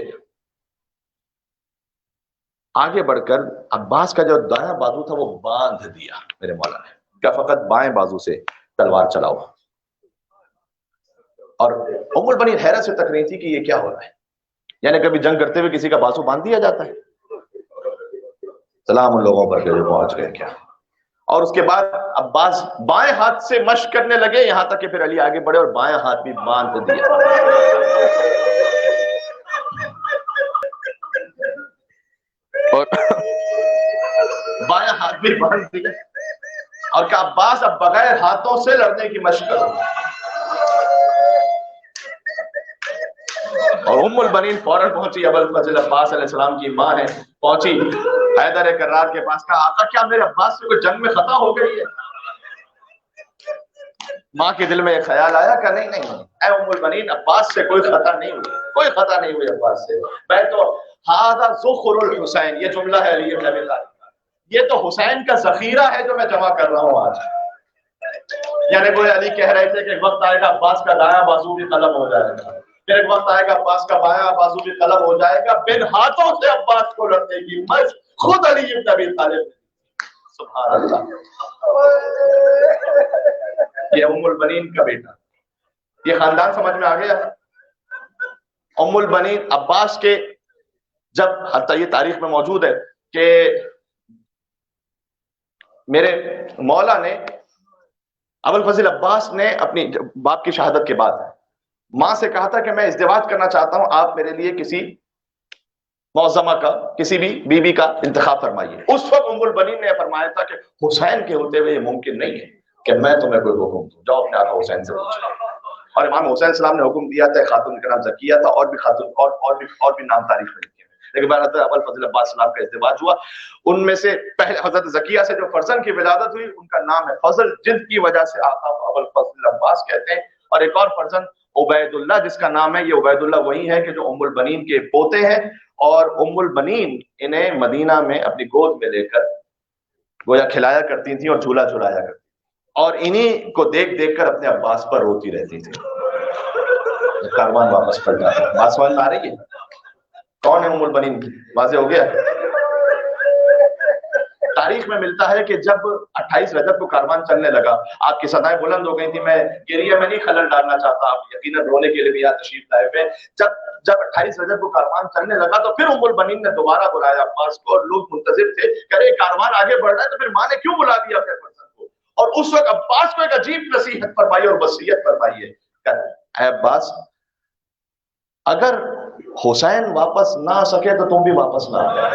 آگے بڑھ کر عباس کا جو دایاں بازو تھا وہ باندھ دیا میرے مولا نے، کیا فقط بائیں بازو سے تلوار چلاؤ۔ اور ام البنین حیرت سے تک رہی تھی کہ یہ کیا ہو رہا ہے، یعنی کبھی جنگ کرتے ہوئے کسی کا بازو باندھ دیا جاتا ہے؟ سلام ان لوگوں پر جو پہنچ گئے کیا۔ اور اس کے بعد عباس بائیں ہاتھ سے مشق کرنے لگے، یہاں تک کہ پھر علی آگے بڑھے اور بائیں ہاتھ بھی باندھ دیا۔ اور بائیں ہاتھ بھی باندھ دیا اور کہ عباس اب بغیر ہاتھوں سے لڑنے کی مشق کرو۔ اور ام البنین فوراً پہنچی، ابو الفضل عباس علیہ السلام کی ماں ہے، پہنچی حیدر کرار کے پاس، کہا آقا کیا میرے عباس سے کوئی جنگ میں خطا ہو گئی ہے؟ ماں کے دل میں ایک خیال آیا کہ نہیں اے ام البنین، عباس سے کوئی خطا نہیں ہوئی، کوئی خطا نہیں ہوئی عباس سے۔ میں تو ھذا ذخر الحسین، یہ جملہ ہے علی بن ابی طالب کا، یہ تو حسین کا ذخیرہ ہے جو میں جمع کر رہا ہوں آج۔ یعنی وہ علی کہہ رہے تھے کہ ایک وقت آئے گا عباس کا دایاں بازو بھی قلم ہو جائے گا، پھر ایک وقت آئے گا عباس کا بایاں بازو بھی قلم ہو جائے گا، بن ہاتھوں سے عباس کو لڑنے کی مشق خود علی بن ابی طالب۔ سبحان اللہ، یہ ام البنین کا بیٹا، یہ خاندان سمجھ میں آ گیا۔ ام البنین عباس کے جب حتیٰ یہ تاریخ میں موجود ہے کہ میرے مولا نے ابوالفضل عباس نے اپنی باپ کی شہادت کے بعد ماں سے کہا تھا کہ میں ازدواج کرنا چاہتا ہوں، آپ میرے لیے کسی معظمہ کا، کسی بھی بیوی کا انتخاب فرمائیے۔ اس وقت ام البنین نے فرمایا تھا کہ حسین کے ہوتے ہوئے یہ ممکن نہیں ہے کہ میں تمہیں کوئی حکم دوں، جاؤ اپنے آقا حسین سے پوچھو۔ اور امام حسین السلام نے حکم دیا تھا، خاتون کا نام زکیہ تھا، اور بھی خاتون اور بھی نام تاریخ میں لکھے ہیں، لیکن بعد ابوالفضل عباس السلام کا ازدواج ہوا۔ ان میں سے پہلے حضرت زکیہ سے جو فرزند کی ولادت ہوئی ان کا نام ہے فضل، جن کی وجہ سے آقا ابوالفضل عباس کہتے ہیں، اور ایک اور فرزند عبید اللہ جس کا نام ہے، یہ عبید اللہ وہی ہے کہ جو ام البنین کے پوتے ہیں، اور ام البنین انہیں مدینہ میں اپنی گود میں لے کر گویا کھلایا کرتی تھیں اور جھولا جھلایا کرتی، اور انہی کو دیکھ دیکھ کر اپنے عباس پر روتی رہتی تھی۔ کاروان واپس پڑ جاتا ہے، بات سمجھ میں آ رہی ہے؟ کون ہے ام البنین؟ واضح ہو گیا؟ تاریخ میں ملتا ہے کہ جب 28 رجب کو کاروان چلنے لگا، آپ کی صدائیں بلند ہو گئی تھی، میں گریہ میں نہیں خلل ڈالنا چاہتا، آپ یقیناً رونے کے لیے بھی یہاں تشریف لائے ہوئے۔ جب 28 رجب کو کاروان چلنے لگا تو پھر ام البنین نے دوبارہ بلایا عباس کو، اور لوگ منتظر تھے کہ ارے کاروان آگے بڑھ رہا ہے تو پھر ماں نے کیوں بلا دیا اپنے فرزند کو؟ اور اس وقت عباس کو ایک عجیب نصیحت فرمائی اور وصیت فرمائی ہے، اے عباس اگر حسین واپس نہ آ سکے تو تم بھی واپس نہ آ۔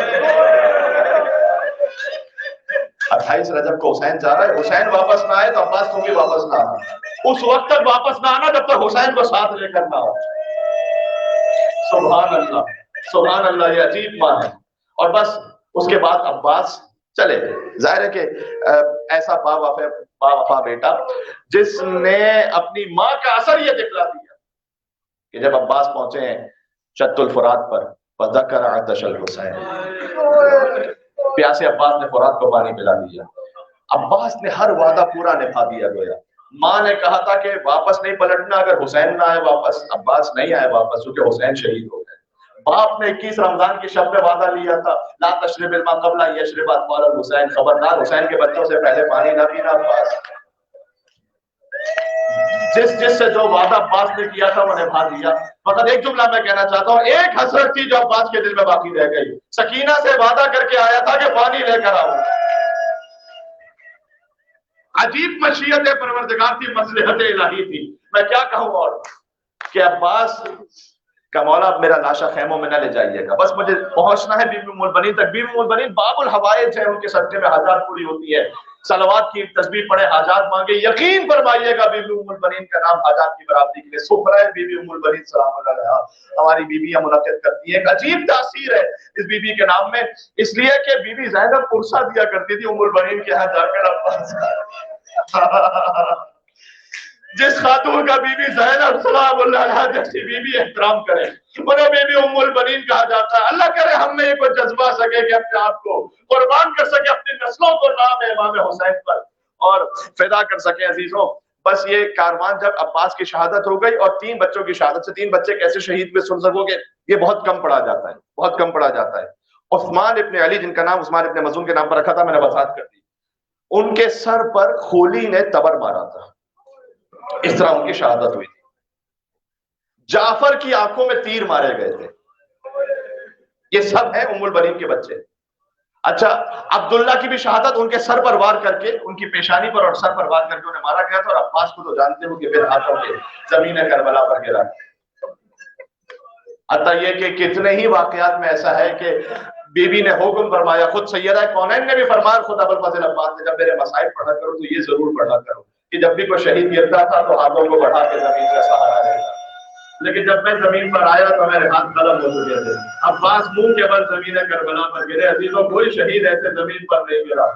28 رجب کو حسین جا رہا ہے، حسین واپس نہ آئے تو عباس تم بھی واپس نہ آنا، اس وقت تک واپس نہ آنا جب تک حسین کو ساتھ لے کر نہ آؤ۔ سبحان اللہ، سبحان اللہ، یہ عجیب ماں ہے۔ اور بس اس کے بعد عباس چلے گئے۔ ظاہر ہے کہ ایسا با وفا بیٹا جس نے اپنی ماں کا اثر یہ دکھلا دیا کہ جب عباس پہنچے ہیں شط الفرات پر، فذکر عطش الحسین، پیاسے عباس نے فرات کو پانی پلا دیا۔ عباس نے ہر وعدہ پورا نبھا دیا گویا۔ ماں نے کہا تھا کہ واپس نہیں پلٹنا اگر حسین نہ آئے واپس، عباس نہیں آئے واپس کیونکہ حسین شہید ہو گئے۔ باپ نے 21 رمضان کی شب میں وعدہ لیا تھا، لا تشرب الماء قبل ان یشرب اطفال الحسین، خبردار حسین کے بچوں سے پہلے پانی نہ پینا عباس۔ جس سے جو وعدہ عباس نے کیا تھا وہ نبھا دیا۔ مگر ایک جملہ میں کہنا چاہتا ہوں، ایک حسرت تھی جو عباس کے دل میں باقی رہ گئی، سکینہ سے وعدہ کر کے آیا تھا کہ پانی لے کر آؤں۔ عجیب مشیت پروردگار تھی، مصلحت الہی تھی، میں کیا کہوں اور کہ عباس کہ مولا اب میرا لاشا خیموں میں نہ لے جائیے گا، بس مجھے پہنچنا ہے بی بی ام البنین تک۔ بی بی ام البنین باب الحوائج ہے، ان کے صدقے میں حاجات پوری ہوتی ہے، صلوات کی تسبیح پڑھے حاجات مانگے، یقین فرمائیے گا بی بی ام البنین کا نام حاجات کی برابری کے لیے سفرہ ہے۔ بی بی ام البنین سلام اللہ علیہا ہماری بیویاں منعقد کرتی ہیں، ایک عجیب تاثیر ہے اس بی بی کے نام میں، اس لیے کہ بی بی زینب پرسہ دیا کرتی تھی ام البنین کے ہاں جا کر عباس جس خاتون کا بی بی زینب سلام اللہ علیہا جیسی بی بی احترام کرے انہیں بی بی ام البنین کہا جاتا ہے۔ اللہ کرے ہم میں یہ کوئی جذبہ سکے کہ اپنے آپ کو قربان کر سکے، اپنی نسلوں کو نام امام حسین پر اور فدا کر سکے۔ عزیزوں بس یہ کاروان جب عباس کی شہادت ہو گئی اور 3 بچوں کی شہادت سے 3 بچے کیسے شہید ہوئے سن سکو گے، یہ بہت کم پڑھا جاتا ہے، بہت کم پڑھا جاتا ہے۔ عثمان ابن علی جن کا نام عثمان ابن مظعون کے نام پر رکھا تھا، میں نے وضاحت کر دی، ان کے سر پر خولی نے تبر مارا تھا، اس طرح ان کی شہادت ہوئی تھی۔ جعفر کی آنکھوں میں تیر مارے گئے تھے، یہ سب ہیں ام البنین کے بچے۔ اچھا عبداللہ کی بھی شہادت ان کے سر پر وار کر کے، ان کی پیشانی پر اور سر پر وار کر کے انہیں مارا گیا تھا، اور عباس کو تو جانتے ہو کہ پھر ہاتھوں کے زمین کربلا پر گرا۔ حتیٰ یہ کہ کتنے ہی واقعات میں ایسا ہے کہ بی بی نے حکم فرمایا، خود سیدہ کونین نے بھی فرمایا، خود ابوالفضل عباس نے، جب میرے مصائب پڑھا کرو تو یہ ضرور پڑھا کرو کہ جب بھی کوئی شہید گرتا تھا تو ہاتھوں کو بڑھا کے زمین سے سہارا دیتا، لیکن جب میں زمین پر آیا تو میرے ہاتھ قلم ہو چکے تھے۔ عباس منہ کے بل زمین کربلا پر گرے۔ عزیزوں کوئی شہید ایسے زمین پر نہیں گرا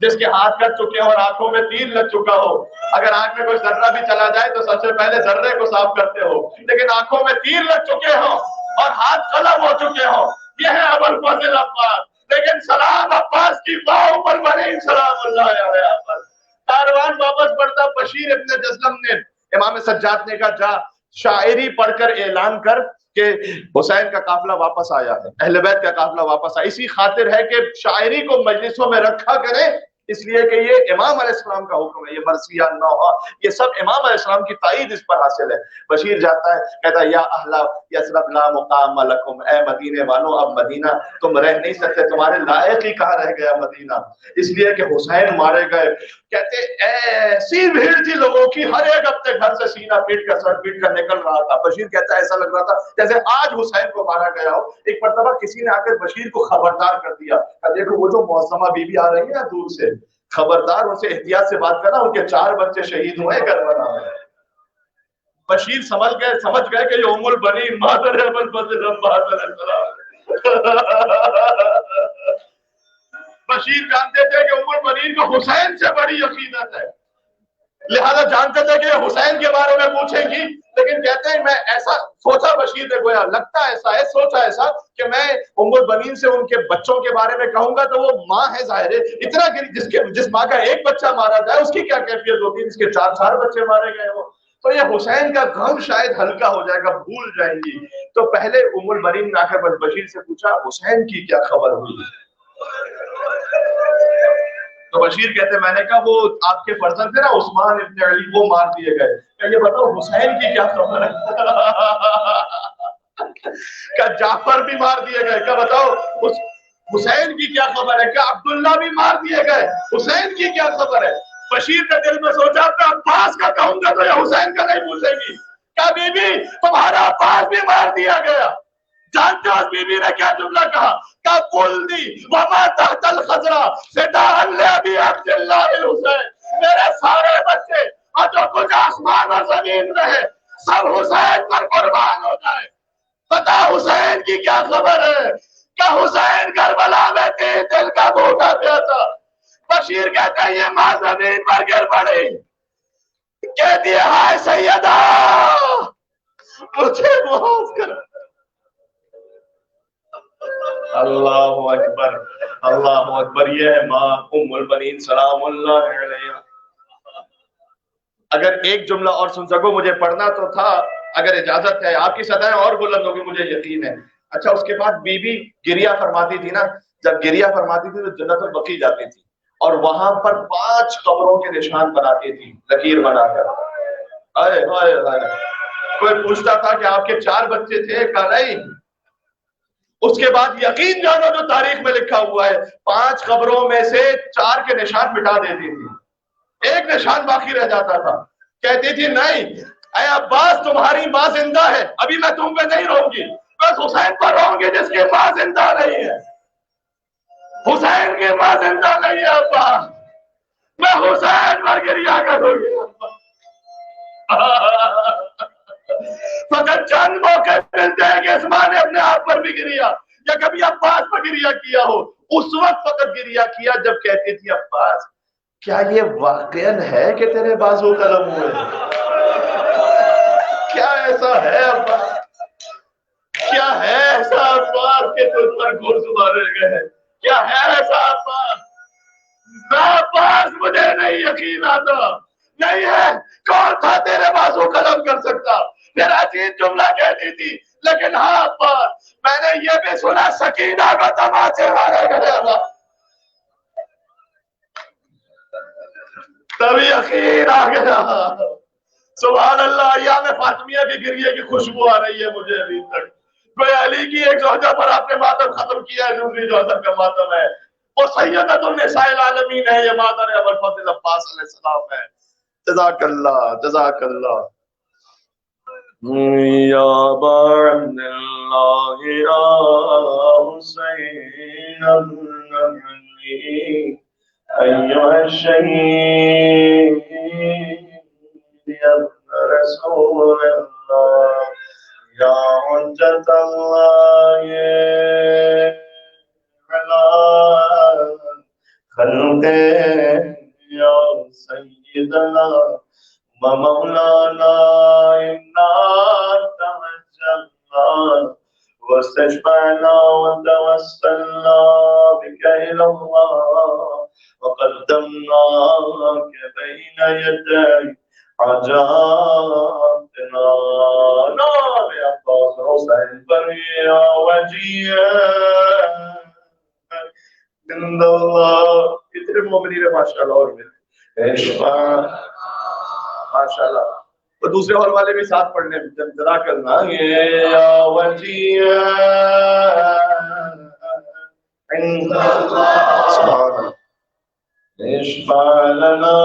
جس کے ہاتھ کٹ چکے ہوں اور آنکھوں میں تیر لگ چکا ہو۔ اگر آنکھ میں کوئی ذرہ بھی چلا جائے تو سب سے پہلے ذرے کو صاف کرتے ہو، لیکن آنکھوں میں تیر لگ چکے ہوں اور ہاتھ قلم ہو چکے ہوں، یہ ہے ابوالفضل عباس۔ لیکن سلام عباس کی باؤں پر بنی سلام اللہ علیہ پر۔ کاروان واپس پڑتا، بشیر ابن جزلم نے امام سجاد نے کہا جا شاعری پڑھ کر اعلان کر کہ حسین کا قافلہ واپس آیا ہے، اہل بیت کا قافلہ واپس آیا۔ اسی خاطر ہے کہ شاعری کو مجلسوں میں رکھا کرے اس لیے کہ یہ امام علیہ السلام کا حکم ہے، یہ مرثیہ نوحہ یہ سب امام علیہ السلام کی تائید اس پر حاصل ہے۔ بشیر جاتا ہے کہتا ہے یا اہل یثرب لا مقام لکم، اے مدینے والوں اب مدینہ تم رہ نہیں سکتے، تمہارے لائق ہی کہاں رہ گیا مدینہ، اس لیے کہ حسین مارے گئے۔ کہتے ایسی بھیڑ تھی لوگوں کی، ہر ایک اپنے گھر سے سینہ پیٹ کر سر پیٹ کر نکل رہا تھا۔ بشیر کہتا ہے ایسا لگ رہا تھا جیسے آج حسین کو مارا گیا ہو۔ ایک مرتبہ کسی نے آ کر بشیر کو خبردار کر دیا کہ دیکھو وہ جو معصمہ بی بی آ رہی ہے دور سے، خبردار ان سے احتیاط سے بات کرنا، ان کے 4 بچے شہید ہوئے کربلا میں۔ بشیر سمجھ گئے کہ یہ ام البنین مادر ابوالفضل بہادر السلام۔ بشیر جانتے تھے کہ ام البنین کو حسین سے بڑی عقیدت ہے، لہذا جانتے تھے کہ حسین کے بارے میں پوچھیں گی، لیکن کہتے ہیں میں ایسا سوچا، بشیر نے گویا لگتا ایسا ہے، سوچا ایسا کہ میں ام البنین سے ان کے بچوں کے بارے میں کہوں گا تو وہ ماں ہے ظاہر ہے، اتنا کہ جس ماں کا ایک بچہ مارا جائے اس کی کیا کیفیت ہوگی، جس کے 4 بچے مارے گئے وہ، تو یہ حسین کا غم شاید ہلکا ہو جائے گا، بھول جائیں گی۔ تو پہلے ام البنین نے آ کر بشیر سے پوچھا حسین کی کیا خبر ہوئی؟ تو بشیر کہتے میں نے کہا وہ آپ کے فرزند تھے نا عثمان ابن علی، وہ مار دیے گئے، کہ یہ بتاؤ حسین کی کیا خبر ہے؟ کہ جعفر بھی مار دیے گئے، کہ بتاؤ حسین کی کیا خبر ہے؟ کہ عبداللہ بھی مار دیے گئے، حسین کی کیا خبر ہے؟ بشیر کے دل میں سوچا کہ عباس کا کہوں گا تو یہ حسین کا نہیں پوچھے گی، کہ بی بی تمہارا عباس بھی مار دیا گیا۔ جانتے ہو بی بی نے کیا جملہ کہا؟ کہ قلنی وما تحت الخضرا فداء لابی عبداللہ الحسین، میرے سارے بچے اور جو کچھ آسمان اور زمین میں ہے سب حسین پر قربان ہو جائے۔ پتا حسین کی کیا خبر ہے؟ کہ حسین کربلا میں 3 دن کا بھوکا پیاسا۔ بشیر کہتا ہے یہ ماں زمین پر گر پڑی، کہتی ہے ہائے سیدہ مجھے معاف کر۔ اللہ اکبر اللہ اکبر، یہ ہے ماں ام البنین سلام اللہ علیہ۔ اگر ایک جملہ اور سن سکو، مجھے پڑھنا تو تھا، اگر اجازت ہے، آپ کی صدائیں اور بلند ہوگی مجھے یقین ہے۔ اچھا اس کے بعد بی بی گریہ فرماتی تھی نا، جب گریہ فرماتی تھی تو جنت البقیع جاتی تھی اور وہاں پر 5 قبروں کے نشان بناتی تھی لکیر بنا کر۔ ہائے ہائے ہائے، کوئی پوچھتا تھا کہ آپ کے 4 بچے تھے؟ کہا نہیں۔ اس کے بعد یقین جانو جو تاریخ میں لکھا ہوا ہے 5 قبروں میں سے 4 کے نشان مٹا دیتی تھی، ایک نشان باقی رہ جاتا تھا۔ کہتی تھی نہیں اے عباس تمہاری ماں زندہ ہے، ابھی میں تم پہ نہیں رہوں گی، بس حسین پر رہوں گی جس کی ماں زندہ نہیں ہے۔ حسین کی ماں زندہ نہیں ہے عباس، میں حسین پر گریہ کروں گی۔ فقط چند موقع ملتے ہیں کہ اس ماں نے اپنے آپ پر بھی گریا یا کبھی عباس پر گریا کیا ہو، اس وقت فقط گریا کیا جب کہتی تھی عباس کیا یہ واقعاً ہے کہ تیرے بازو قلم ہوئے؟ کیا ایسا ہے عباس؟ کیا ہے ایسا عباس کہ تجھ پر گھوڑ مارے گئے؟ کیا ہے ایسا عباس؟ عباس مجھے نہیں یقین آتا، نہیں ہے کون تھا تیرے بازو قلم کر سکتا؟ میرا چیز جملہ کہتی تھی، لیکن ہاں عباس میں نے یہ بھی سنا سکینہ کو تماچے مارے گئے تھا، تبھی یقین آ گیا۔ سبحان اللہ، ایام فاطمیہ کی گریے کی خوشبو آ رہی ہے مجھے ابھی تک۔ کوئی علی کی ایک زوجہ پر آپ نے ماتم ختم کیا ہے، دوسری زوجہ کا ماتم ہے، وہ سیدۃ النساء العالمین ہے، یہ مادر ابوالفضل عباس علیہ السلام ہے۔ جزاک اللہ جزاک اللہ۔ یا عبد اللہ یا حسین ابن علی ایھا الشہید یا ابن رسول اللہ یا حجۃ اللہ علی خلق یا سیدنا ومولانا إنا توجهنا واستشفعنا وتوسلنا بك إلى الله وقدمناك بين يدي حاجاتنا نار عباس حسین پر یا وجیہ عند اللہ. کتنے مومنین ماشاءاللہ اور میرے ماشاءاللہ. اور دوسرے اور والے بھی ساتھ پڑھنے جدا کرنا. یا وجیہ عند اللہ سبحان اللہ اشفع لنا